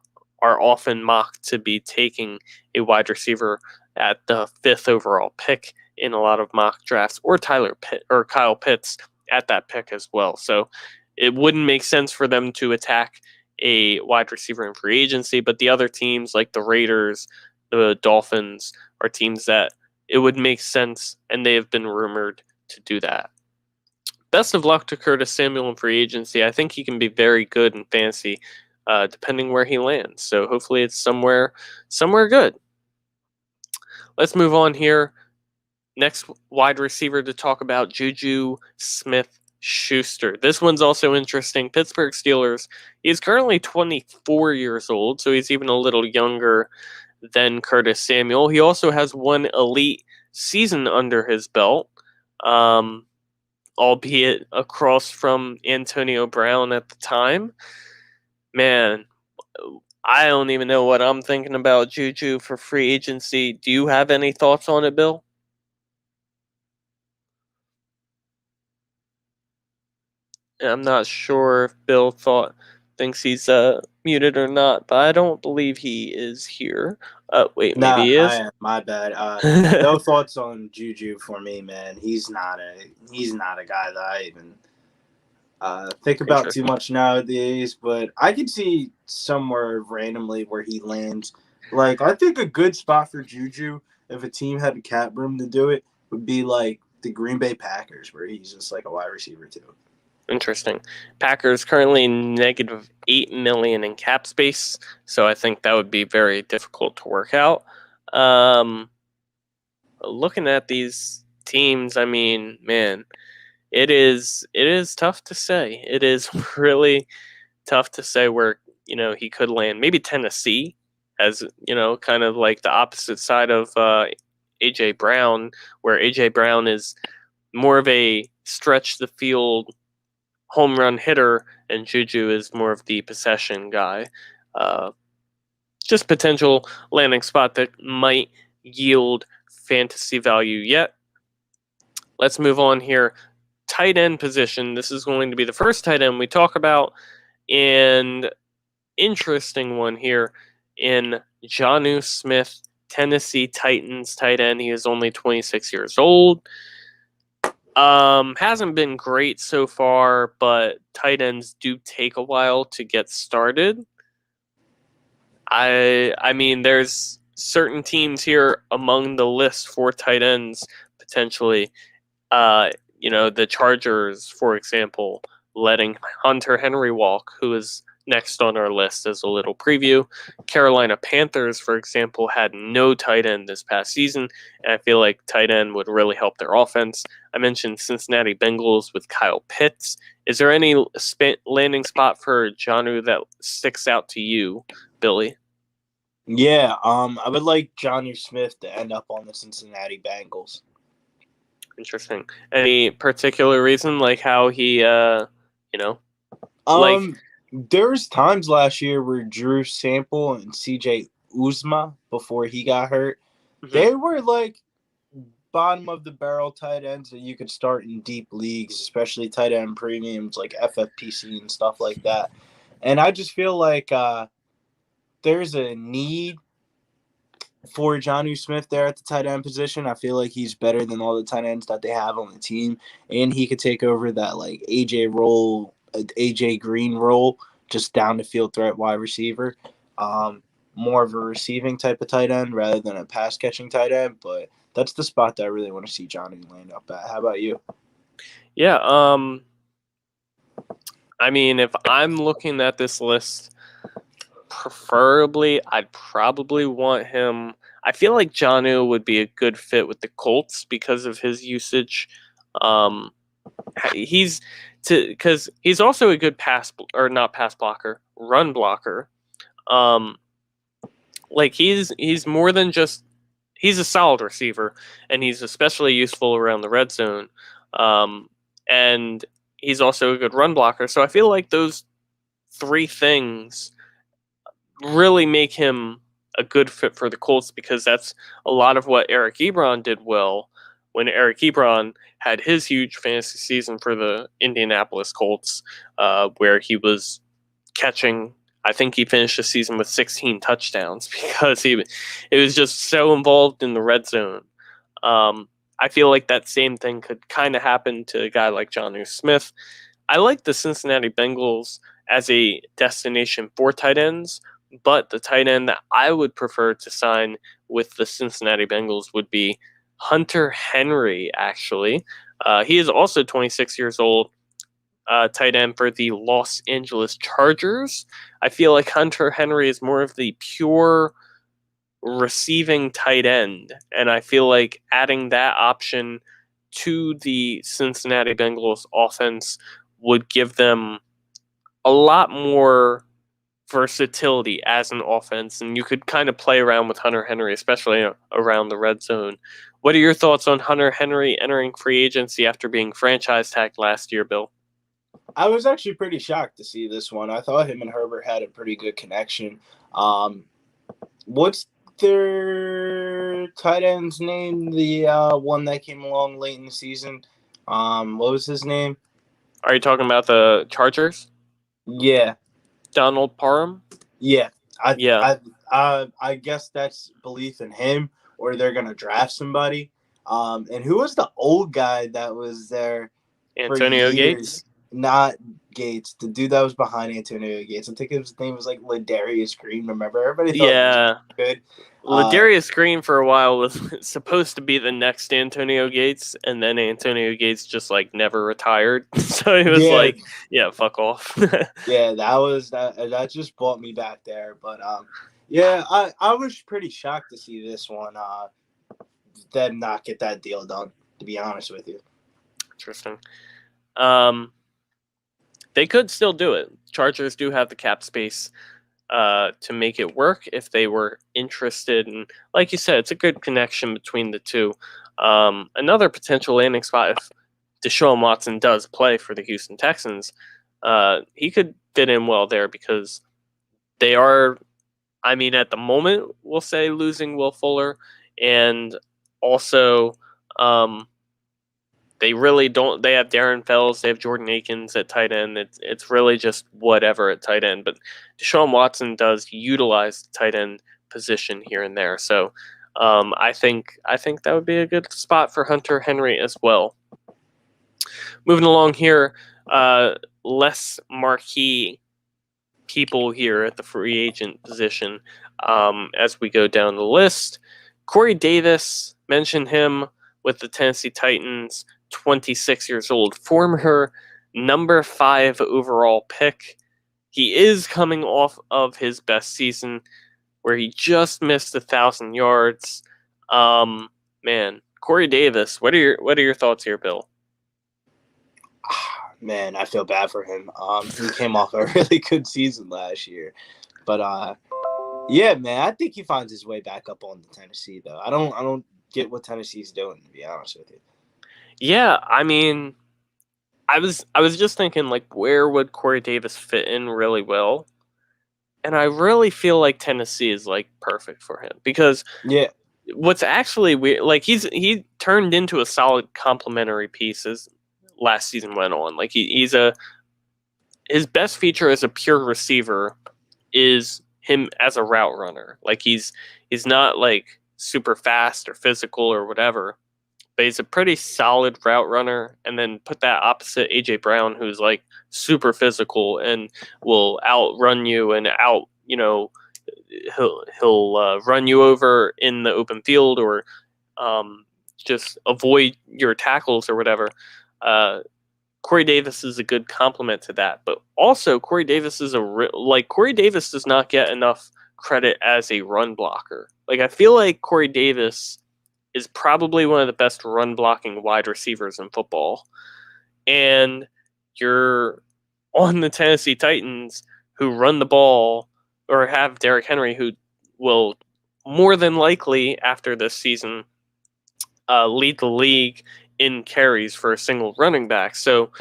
often mocked to be taking a wide receiver at the 5th overall pick in a lot of mock drafts, or Kyle Pitts at that pick as well. So it wouldn't make sense for them to attack a wide receiver in free agency, but the other teams like the Raiders, the Dolphins are teams that it would make sense, and they have been rumored to do that. Best of luck to Curtis Samuel in free agency. I think he can be very good in fantasy, depending where he lands. So hopefully it's somewhere good. Let's move on here. Next wide receiver to talk about, Juju Smith-Schuster. This one's also interesting. Pittsburgh Steelers. He's currently 24 years old, so he's even a little younger than Curtis Samuel. He also has one elite season under his belt, albeit across from Antonio Brown at the time. Man, I don't even know what I'm thinking about Juju for free agency. Do you have any thoughts on it, Bill? I'm not sure if Bill thinks he's muted or not, but I don't believe he is here. Wait, maybe he is. My bad. No thoughts on Juju for me, man. He's not a guy that I even think about too much nowadays. But I could see somewhere randomly where he lands. Like, I think a good spot for Juju, if a team had the cap room to do it, would be like the Green Bay Packers, where he's just like a wide receiver too. Interesting. Packers currently negative $8 million in cap space, so I think that would be very difficult to work out. Looking at these teams, I mean, man, it is tough to say. It is really tough to say where he could land. Maybe Tennessee, as kind of like the opposite side of AJ Brown, where AJ Brown is more of a stretch the field home run hitter, and Juju is more of the possession guy. just potential landing spot that might yield fantasy value yet. Let's move on here. Tight end position. This is going to be the first tight end we talk about, and interesting one here in Jonnu Smith, Tennessee Titans tight end. He is only 26 years old. Hasn't been great so far, but tight ends do take a while to get started. I mean, there's certain teams here among the list for tight ends potentially. The Chargers, for example, letting Hunter Henry walk, who is next on our list as a little preview. Carolina Panthers, for example, had no tight end this past season, and I feel like tight end would really help their offense. I mentioned Cincinnati Bengals with Kyle Pitts. Is there any landing spot for Jonnu that sticks out to you, Billy? Yeah, I would like Jonnu Smith to end up on the Cincinnati Bengals. Interesting. Any particular reason, like how he, There's times last year where Drew Sample and CJ Uzma, before he got hurt, they were like bottom of the barrel tight ends that you could start in deep leagues, especially tight end premiums like FFPC and stuff like that. And I just feel like there's a need for Jonnu Smith there at the tight end position. I feel like he's better than all the tight ends that they have on the team, and he could take over that like AJ Green role, just down the field threat wide receiver. More of a receiving type of tight end rather than a pass catching tight end, but that's the spot that I really want to see Jonnu land up at. How about you? Yeah, I mean, if I'm looking at this list, preferably, I'd probably want him. I feel like Jonnu would be a good fit with the Colts because of his usage. Because he's also a good run blocker. Like he's more than just, he's a solid receiver, and he's especially useful around the red zone. And he's also a good run blocker. So I feel like those three things really make him a good fit for the Colts, because that's a lot of what Eric Ebron did well when Eric Ebron had his huge fantasy season for the Indianapolis Colts, where he was catching, I think he finished the season with 16 touchdowns because it was just so involved in the red zone. I feel like that same thing could kind of happen to a guy like Jonnu Smith. I like the Cincinnati Bengals as a destination for tight ends, but the tight end that I would prefer to sign with the Cincinnati Bengals would be Hunter Henry, actually. He is also 26 years old, tight end for the Los Angeles Chargers. I feel like Hunter Henry is more of the pure receiving tight end, and I feel like adding that option to the Cincinnati Bengals offense would give them a lot more versatility as an offense, and you could kind of play around with Hunter Henry, especially around the red zone. What are your thoughts on Hunter Henry entering free agency after being franchise tagged last year, Bill? I was actually pretty shocked to see this one. I thought him and Herbert had a pretty good connection. What's their tight end's name? The one that came along late in the season. What was his name? Are you talking about the Chargers? Yeah. Donald Parham? Yeah. Yeah. I guess that's belief in him, or they're gonna draft somebody. And who was the old guy that was there? Antonio Gates? Not Gates. The dude that was behind Antonio Gates. I think his name was like Ladarius Green. Remember, everybody thought he was good. Ladarius Green for a while was supposed to be the next Antonio Gates, and then Antonio Gates just like never retired. So he was like, "Yeah, fuck off." Yeah, that just brought me back there. But yeah, I was pretty shocked to see this one. Them not get that deal done. To be honest with you. Interesting. They could still do it. Chargers do have the cap space to make it work if they were interested. And like you said, it's a good connection between the two. Another potential landing spot, if Deshaun Watson does play for the Houston Texans, he could fit in well there because they are I mean, at the moment, we'll say losing Will Fuller, and also um, they really don't. They have Darren Fells, they have Jordan Akins at tight end. It's really just whatever at tight end. But Deshaun Watson does utilize the tight end position here and there. So I think that would be a good spot for Hunter Henry as well. Moving along here, less marquee people here at the free agent position as we go down the list. Corey Davis, mentioned him with the Tennessee Titans, 26 years old, former number 5 overall pick. He is coming off of his best season where he just missed 1,000 yards. Man, Corey Davis, what are your thoughts here, Bill? Man, I feel bad for him. He came off a really good season last year, but yeah, man, I think he finds his way back up on the Tennessee though. I don't get what Tennessee's doing, to be honest with you. Yeah, I mean, I was just thinking like where would Corey Davis fit in really well, and I really feel like Tennessee is like perfect for him because Yeah, what's actually weird, like he turned into a solid complementary piece as last season went on. Like his best feature as a pure receiver is him as a route runner. Like he's not like super fast or physical or whatever, but he's a pretty solid route runner. And then put that opposite AJ Brown, who's like super physical and will outrun you and he'll run you over in the open field or just avoid your tackles or whatever. Corey Davis is a good complement to that, but also Corey Davis is Corey Davis does not get enough credit as a run blocker. Like I feel like Corey Davis is probably one of the best run blocking wide receivers in football, and you're on the Tennessee Titans who run the ball or have Derrick Henry who will more than likely after this season lead the league in carries for a single running back. So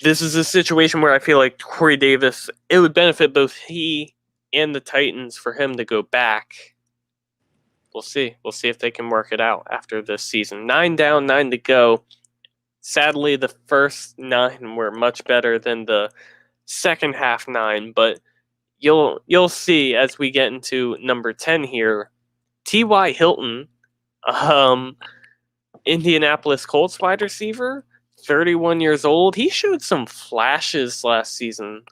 this is a situation where I feel like Corey Davis, it would benefit both he and the Titans for him to go back. We'll see. We'll see if they can work it out after this season. 9 down, 9 to go. Sadly, the first 9 were much better than the second half 9, but you'll see as we get into number 10 here. T.Y. Hilton, Indianapolis Colts wide receiver, 31 years old. He showed some flashes last season,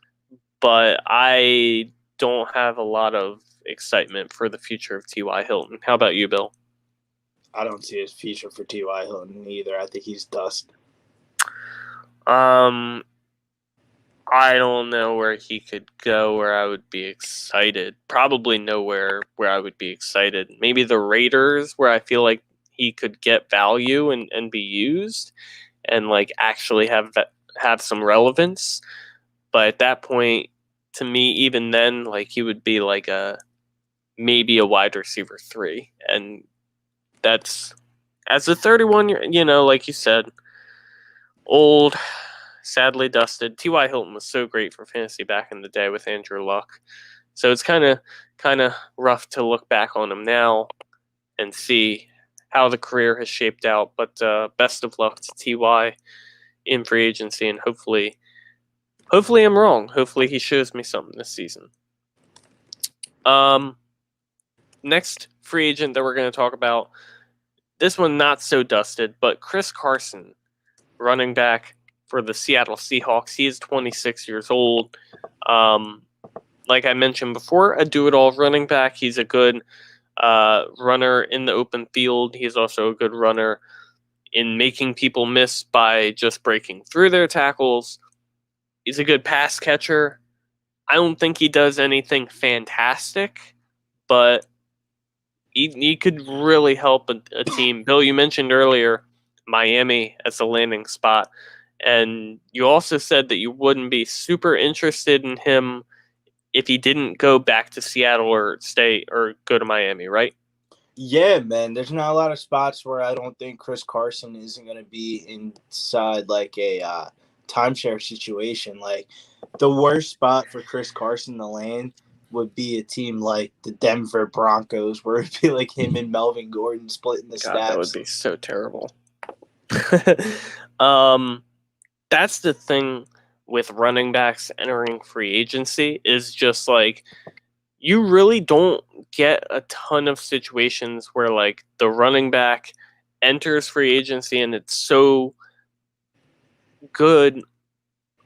but I don't have a lot of excitement for the future of T.Y. Hilton. How about you, Bill? I don't see his future for T.Y. Hilton either. I think he's dust. I don't know where he could go where I would be excited. Probably nowhere where I would be excited. Maybe the Raiders, where I feel like he could get value and be used and like actually have some relevance. But at that point, to me, even then, like he would be like maybe a wide receiver 3. And that's as a 31-year, like you said, old, sadly dusted. T.Y. Hilton was so great for fantasy back in the day with Andrew Luck. So it's kind of rough to look back on him now and see how the career has shaped out. But best of luck to T.Y. in free agency, and hopefully I'm wrong. Hopefully he shows me something this season. Next free agent that we're going to talk about, this one not so dusted, but Chris Carson, running back for the Seattle Seahawks. He is 26 years old. Like I mentioned before, a do-it-all running back. He's a good runner in the open field. He's also a good runner in making people miss by just breaking through their tackles. He's a good pass catcher. I don't think he does anything fantastic, but he could really help a team. Bill, you mentioned earlier Miami as a landing spot, and you also said that you wouldn't be super interested in him if he didn't go back to Seattle or stay or go to Miami, right? Yeah, man. There's not a lot of spots where I don't think Chris Carson isn't going to be inside like a timeshare situation. Like the worst spot for Chris Carson to land would be a team like the Denver Broncos, where it'd be like him and Melvin Gordon splitting the God, that would snaps. be so terrible. um, that's the thing with running backs entering free agency is just like you really don't get a ton of situations where like the running back enters free agency and it's so good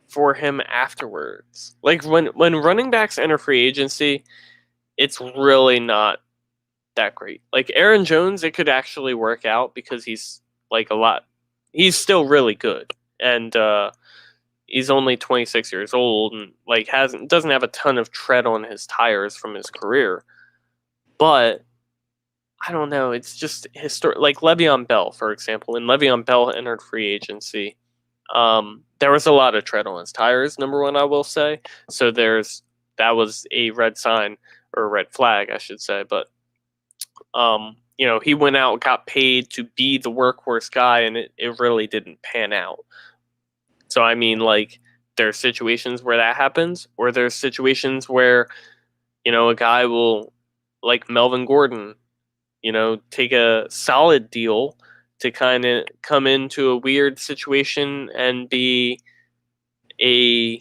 for him afterwards. Like when running backs enter free agency, it's really not that great. Like Aaron Jones, it could actually work out because he's like a lot. He's still really good, and he's only 26 years old, and like hasn't doesn't have a ton of tread on his tires from his career. But I don't know. It's just historic. Like Le'Veon Bell, for example, when Le'Veon Bell entered free agency, there was a lot of tread on his tires. Number one, I will say. So that was a red sign or a red flag, I should say. But he went out, got paid to be the workhorse guy, and it really didn't pan out. So I mean, like, there's situations where that happens, or there's situations where, a guy will, like Melvin Gordon, take a solid deal to kind of come into a weird situation and be a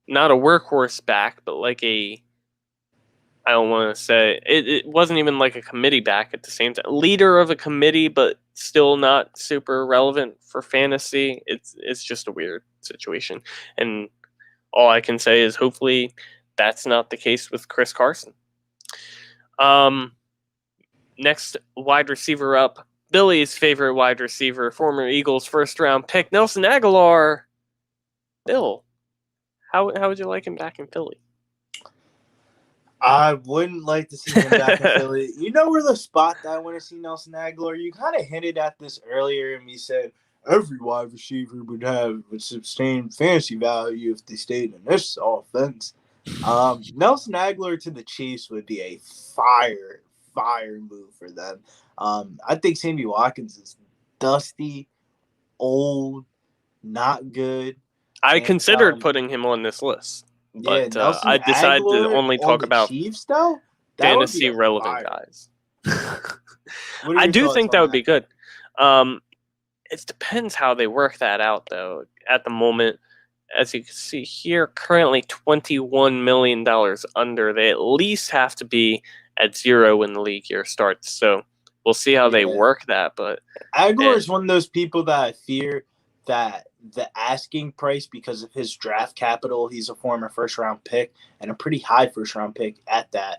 not a workhorse back, but like I don't want to say it wasn't even like a committee back at the same time. Leader of a committee, but still not super relevant for fantasy. It's just a weird situation. And all I can say is hopefully that's not the case with Chris Carson. Next wide receiver up, Billy's favorite wide receiver, former Eagles first round pick, Nelson Aguilar. Bill, how would you like him back in Philly? I wouldn't like to see him back in Philly. You know where the spot that I want to see Nelson Aguilar? You kind of hinted at this earlier, and we said every wide receiver would sustain fantasy value if they stayed in this offense. Nelson Aguilar to the Chiefs would be a fire move for them. I think Sammy Watkins is dusty, old, not good. I considered putting him on this list, Yeah, but Nelson I decided to Aguilar only on talk the about Chiefs, though? That would be fantasy relevant fire. guys. What are I your do thoughts think on that would be good. It depends how they work that out, though. At the moment, as you can see here, currently $21 million under. They at least have to be at zero when the league year starts. So we'll see how they work that. But Aguilar is one of those people that I fear that the asking price, because of his draft capital, he's a former first-round pick and a pretty high first-round pick at that.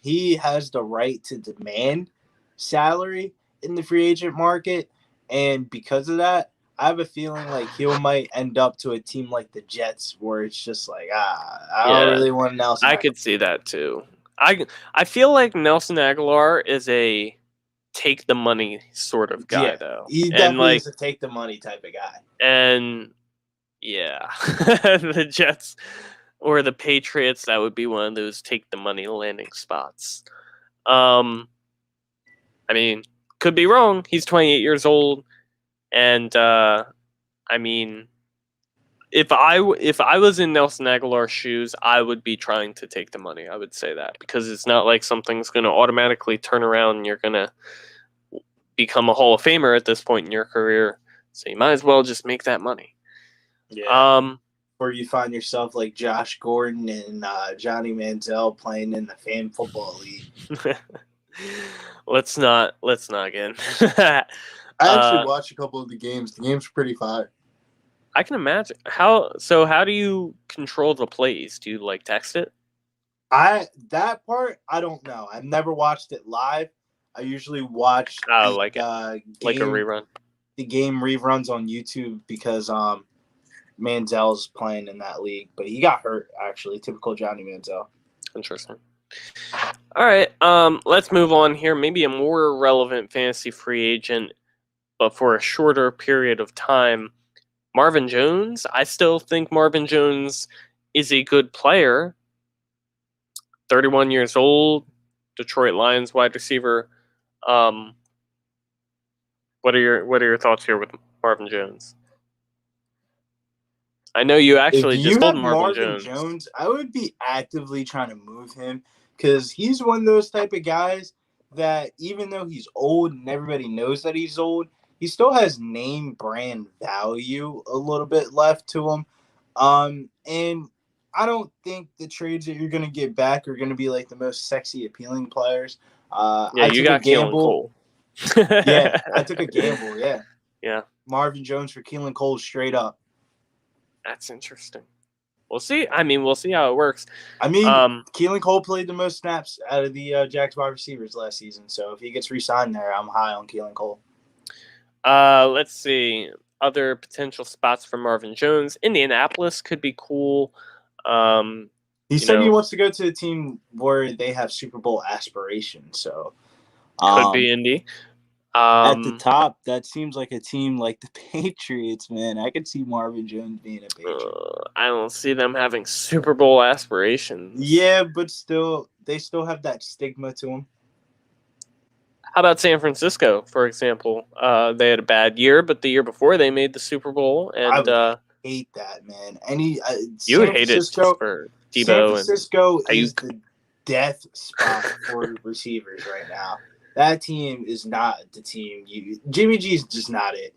He has the right to demand salary in the free agent market, and because of that, I have a feeling like he might end up to a team like the Jets, where it's just like, I don't really want Nelson. I could see that too. I feel like Nelson Aguilar is a take the money sort of guy, though. He definitely is a take the money type of guy. And yeah, the Jets or the Patriots, that would be one of those take the money landing spots. I mean, could be wrong. He's 28 years old, and I mean, if I was in Nelson Aguilar's shoes, I would be trying to take the money. I would say that because it's not like something's going to automatically turn around and you're going to become a Hall of Famer at this point in your career. So you might as well just make that money. Yeah. Or you find yourself like Josh Gordon and Johnny Manziel playing in the Fan Football League. Let's not get I actually watched a couple of the games. The game's pretty fire. I can imagine. How do you control the plays? Do you like text it? That part I don't know. I've never watched it live. I usually watch like a rerun. The game reruns on YouTube because Manziel's playing in that league, but he got hurt actually. Typical Johnny Manziel. Interesting. All right, let's move on here. Maybe a more relevant fantasy free agent, but for a shorter period of time. Marvin Jones. I still think Marvin Jones is a good player. 31 years old, Detroit Lions wide receiver. What are your thoughts here with Marvin Jones? I know you If actually just you told have Marvin Marvin Jones. Jones, I would be actively trying to move him because he's one of those type of guys that even though he's old and everybody knows that he's old, he still has name brand value a little bit left to him. And I don't think the trades that you're going to get back are going to be like the most sexy appealing players. Yeah, I you took a got Keelan gamble. Cole. Yeah, I took a gamble. Yeah, Yeah, Marvin Jones for Keelan Cole straight up. that's interesting. We'll see. I mean, we'll see how it works. I mean, Um, Keelan Cole played the most snaps out of the Jags wide receivers last season. So if he gets re-signed there, I'm high on Keelan Cole. let's see. Other potential spots for Marvin Jones. Indianapolis could be cool. He You said he know, wants to go to a team where they have Super Bowl aspirations. So could be Indy. at the top, that seems like a team like the Patriots, man. I could see Marvin Jones being a Patriot. I don't see them having Super Bowl aspirations. Yeah, but still, they still have that stigma to them. How about San Francisco, for example? They had a bad year, but the year before they made the Super Bowl, I and would hate that, man. you would San hate it just Francisco, for San Debo and Francisco is Ayuk. the death spot for receivers right now. That team is not the team. Jimmy G is just not it.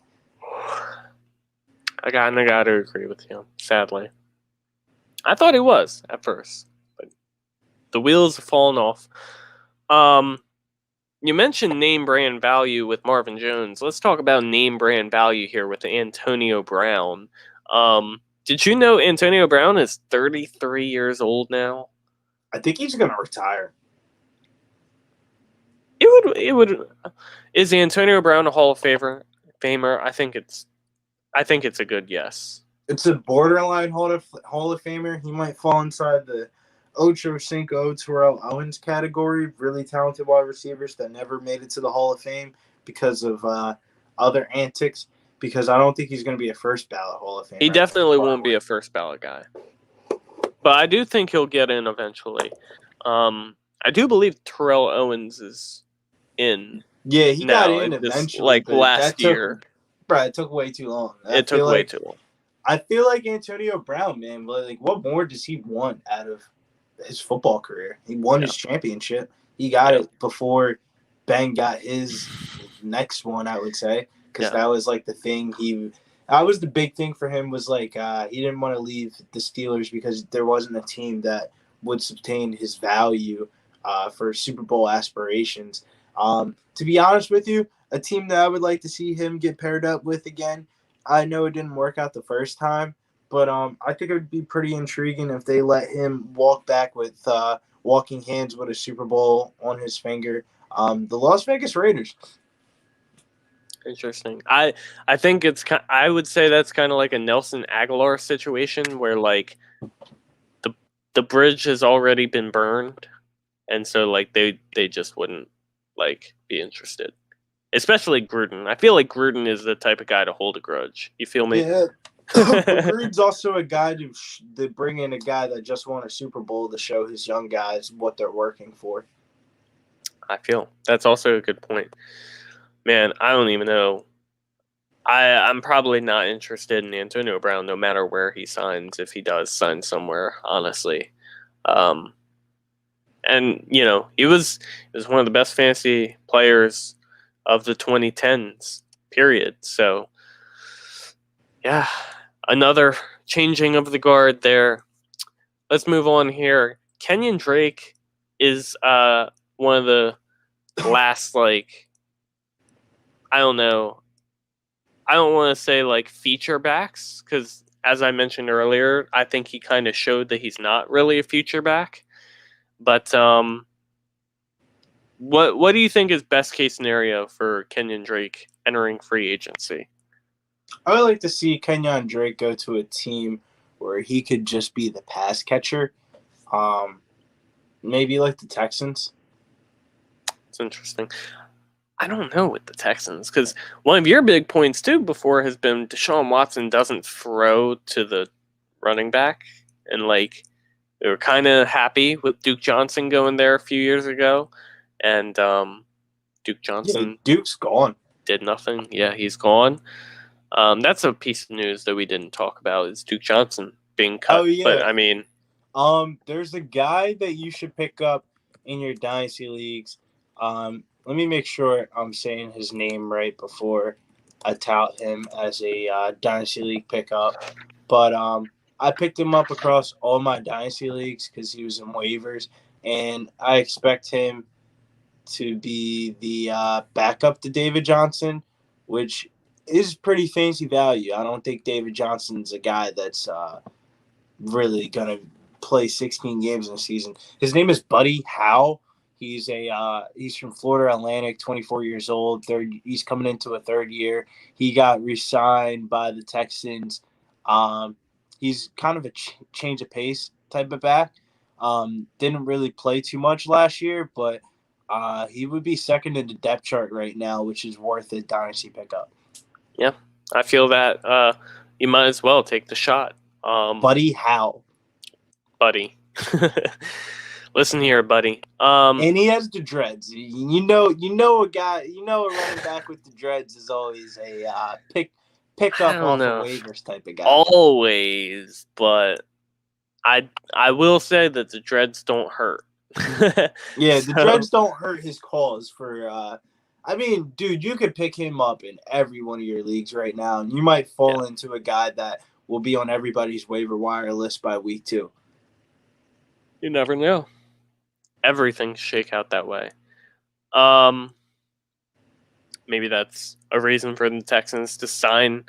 I got to agree with you. Sadly, I thought he was at first, but the wheels have fallen off. You mentioned name brand value with Marvin Jones. Let's talk about name brand value here with Antonio Brown. Did you know Antonio Brown is 33 years old now? I think he's going to retire. It would. Is Antonio Brown a Hall of Famer? I think it's a good yes. It's a borderline Hall of Famer. He might fall inside the Ocho Cinco Terrell Owens category. Really talented wide receivers that never made it to the Hall of Fame because of other antics. Because I don't think he's going to be a first ballot Hall of Famer. He definitely won't be a first ballot guy, but I do think he'll get in eventually. I do believe Terrell Owens is in. Yeah, he now. got in This eventually, but last year. It took way too long. It took way too long. I feel like Antonio Brown, man. Like, what more does he want out of his football career? He won his championship. He got it before Ben got his next one, I would say, because that was like the thing. That was the big thing for him was like he didn't want to leave the Steelers because there wasn't a team that would sustain his value for Super Bowl aspirations. To be honest with you, a team that I would like to see him get paired up with again. I know it didn't work out the first time, but I think it would be pretty intriguing if they let him walk back with walking hands with a Super Bowl on his finger. The Las Vegas Raiders. Interesting. I think I would say that's kind of like a Nelson Aguilar situation where like the bridge has already been burned, and so like they just wouldn't like be interested. Especially Gruden. I feel like Gruden is the type of guy to hold a grudge. You feel me? Yeah. But Gruden's also a guy to bring in a guy that just won a Super Bowl to show his young guys what they're working for. I feel that's also a good point. Man, I don't even know. I'm probably not interested in Antonio Brown no matter where he signs, if he does sign somewhere, honestly. And he was one of the best fantasy players of the 2010s period. So yeah, another changing of the guard there. Let's move on here. Kenyon Drake is one of the last, like, I don't know. I don't want to say like feature backs because, as I mentioned earlier, I think he kind of showed that he's not really a feature back. But what do you think is best case scenario for Kenyon Drake entering free agency? I would like to see Kenyon Drake go to a team where he could just be the pass catcher. Maybe like the Texans. It's interesting. I don't know with the Texans because one of your big points too before has been Deshaun Watson doesn't throw to the running back, and like they were kind of happy with Duke Johnson going there a few years ago, and Duke Johnson Duke's gone. did nothing. Yeah, he's gone. That's a piece of news that we didn't talk about is Duke Johnson being cut. Oh yeah. But I mean, There's a guy that you should pick up in your dynasty leagues. Let me make sure I'm saying his name right before I tout him as a dynasty league pickup. But I picked him up across all my dynasty leagues because he was in waivers, and I expect him to be the backup to David Johnson, which is pretty fancy value. I don't think David Johnson's a guy that's really gonna play 16 games in a season. His name is Buddy Howe. He's from Florida Atlantic, 24 years old. He's coming into a third year. He got re-signed by the Texans. He's kind of a change of pace type of back. Didn't really play too much last year, but he would be second in the depth chart right now, which is worth a dynasty pickup. yeah, I feel that you might as well take the shot. Buddy Howe. Buddy. Listen here, buddy. And he has the dreads. You know a guy. You know, a running back with the dreads is always a pick up off of waivers type of guy. Always, but I will say that the dreads don't hurt. Yeah, the dreads don't hurt his cause for. I mean, dude, you could pick him up in every one of your leagues right now, and you might fall into a guy that will be on everybody's waiver wire list by week 2. You never know. Everything shake out that way. Maybe that's a reason for the Texans to sign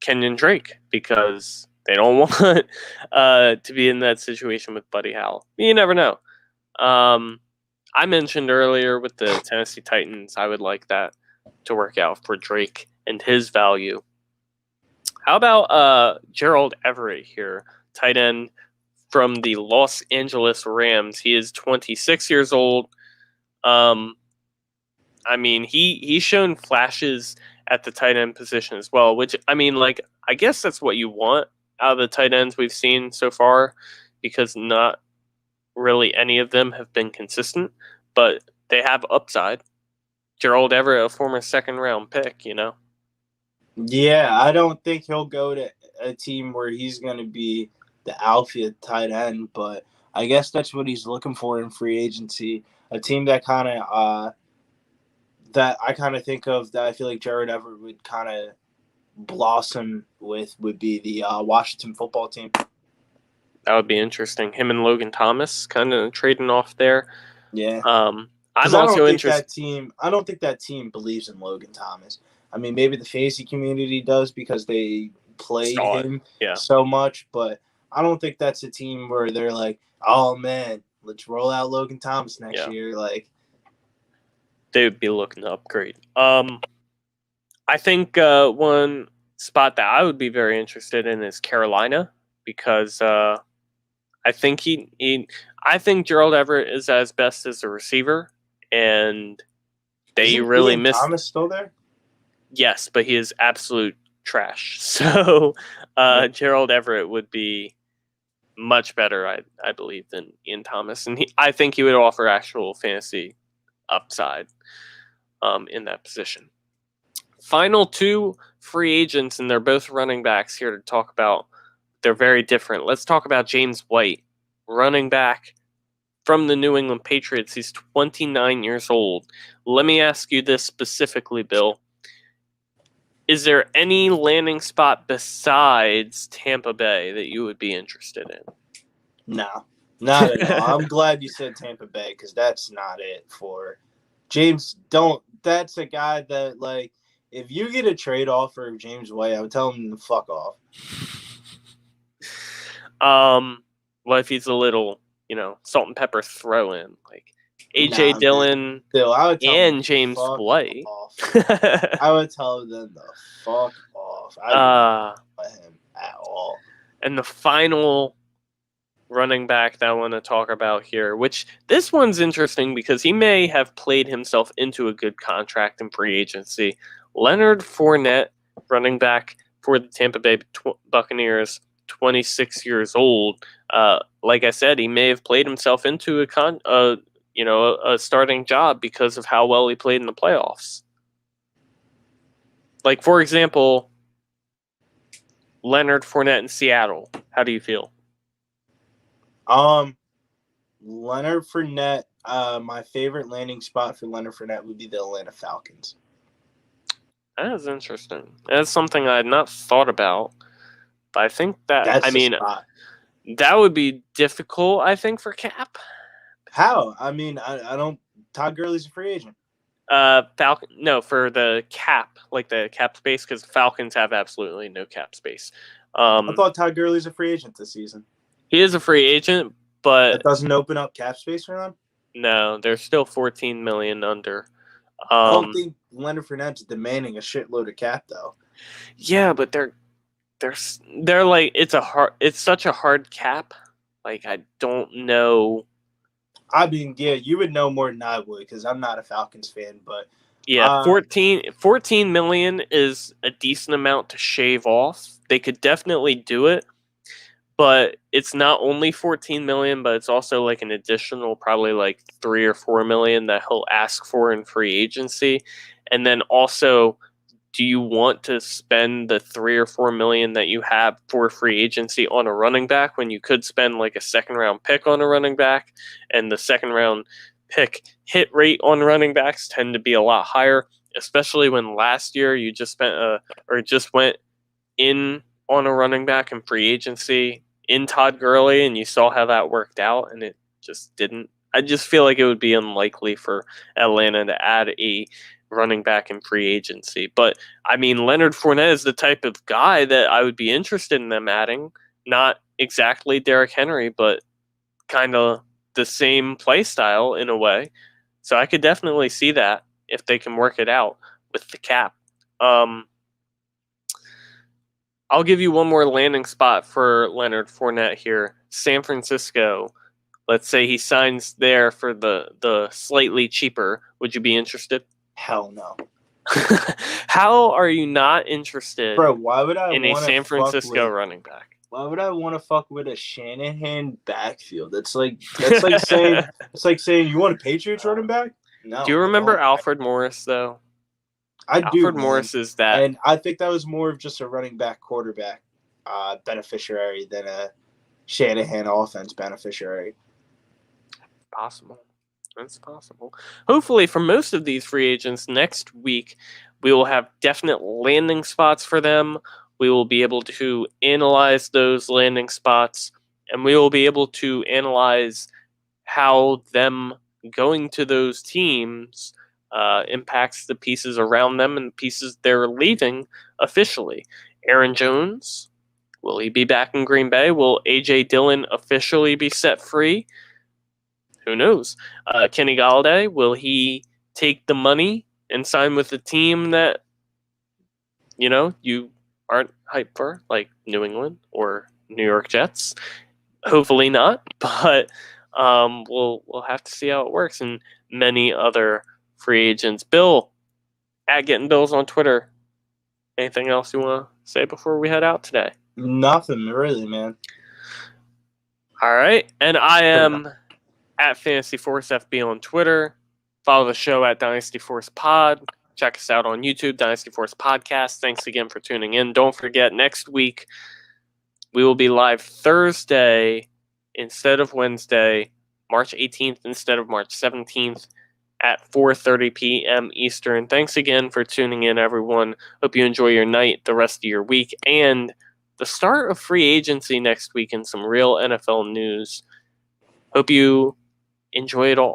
Kenyon Drake because they don't want to be in that situation with Buddy Howell. You never know. I mentioned earlier with the Tennessee Titans, I would like that to work out for Drake and his value. How about Gerald Everett here, tight end from the Los Angeles Rams? He is 26 years old. I mean, he's shown flashes at the tight end position as well, which, I mean, like, I guess that's what you want out of the tight ends we've seen so far, because not really any of them have been consistent, but they have upside. Gerald Everett, a former second-round pick, you know? Yeah, I don't think he'll go to a team where he's going to be the alpha tight end, but I guess that's what he's looking for in free agency. A team that kind of that I kind of think of that I feel like Gerald Everett would kind of blossom with would be the Washington football team. That would be interesting. Him and Logan Thomas kind of trading off there. Yeah. I'm also interested. I don't think that team believes in Logan Thomas. I mean, maybe the fantasy community does because they played him so much, but I don't think that's a team where they're like, oh man, let's roll out Logan Thomas next year. Like, they would be looking to upgrade. I think one spot that I would be very interested in is Carolina, because I think I think Gerald Everett is as best as a receiver, and they really missed. Thomas still there? Yes, but he is absolute trash. So Gerald Everett would be much better, I believe, than Ian Thomas, and I think he would offer actual fantasy upside in that position. Final two free agents, and they're both running backs here to talk about. They're very different. Let's talk about James White, running back from the New England Patriots. He's 29 years old. Let me ask you this specifically, Bill. Is there any landing spot besides Tampa Bay that you would be interested in? No, not at all. I'm glad you said Tampa Bay because that's not it for James. That's a guy that, like, if you get a trade offer of James White, I would tell him to fuck off. What if he's a little, salt and pepper throw in, like AJ Dillon and James White? I would tell them to fuck off. I wouldn't let him at all. And the final running back that I want to talk about here, which this one's interesting because he may have played himself into a good contract in free agency. Leonard Fournette, running back for the Tampa Bay Buccaneers, 26 years old. Like I said, he may have played himself into a starting job because of how well he played in the playoffs. Like, for example, Leonard Fournette in Seattle. How do you feel? Leonard Fournette. My favorite landing spot for Leonard Fournette would be the Atlanta Falcons. That is interesting. That's something I had not thought about. But I think that, That's the spot. that would be difficult, I think, for Cap. How? I mean, I don't. Todd Gurley's a free agent. Falcon. No, for the cap, like the cap space, because Falcons have absolutely no cap space. I thought Todd Gurley's a free agent this season. He is a free agent, but That doesn't open up cap space for them. no, they're still 14 million under. I don't think Leonard Fournette's demanding a shitload of cap though. Yeah, but they're like it's such a hard cap. Like I don't know. I mean, yeah, you would know more than I would because I'm not a Falcons fan, but yeah, 14 million is a decent amount to shave off. They could definitely do it, but it's not only 14 million, but it's also like an additional probably like 3 or 4 million that he'll ask for in free agency. And then also, do you want to spend the 3 or 4 million that you have for free agency on a running back when you could spend like a second round pick on a running back, and the second round pick hit rate on running backs tend to be a lot higher, especially when last year you just spent just went in on a running back in free agency in Todd Gurley, and you saw how that worked out, and it just didn't. I just feel like it would be unlikely for Atlanta to add a running back in free agency. But I mean, Leonard Fournette is the type of guy that I would be interested in them adding. Not exactly Derrick Henry, but kind of the same play style in a way. So I could definitely see that if they can work it out with the cap. I'll give you one more landing spot for Leonard Fournette here. San Francisco. Let's say he signs there for the slightly cheaper. Would you be interested? Hell no. How are you not interested, bro? Why would I in a San Francisco running back? Why would I want to fuck with a Shanahan backfield? That's like saying you want a Patriots running back? No. Do you remember Alfred Morris though? I do. Alfred Morris is that, and I think that was more of just a running back quarterback beneficiary than a Shanahan offense beneficiary. Possible. It's possible. Hopefully, for most of these free agents next week, we will have definite landing spots for them. We will be able to analyze those landing spots, and we will be able to analyze how them going to those teams impacts the pieces around them and the pieces they're leaving officially. Aaron Jones, will he be back in Green Bay? Will A.J. Dillon officially be set free? Who knows? Kenny Galladay, will he take the money and sign with a team that, you aren't hyped for, like New England or New York Jets? Hopefully not, but we'll have to see how it works. And many other free agents. Bill, at Getting Bills on Twitter. Anything else you want to say before we head out today? Nothing really, man. All right, and I am at Fantasy Force FB on Twitter. Follow the show at Dynasty Force Pod. Check us out on YouTube, Dynasty Force Podcast. Thanks again for tuning in. Don't forget, next week we will be live Thursday instead of Wednesday, March 18th instead of March 17th at 4:30 p.m. Eastern. Thanks again for tuning in, everyone. Hope you enjoy your night, the rest of your week, and the start of free agency next week and some real NFL news. Hope you enjoy it all.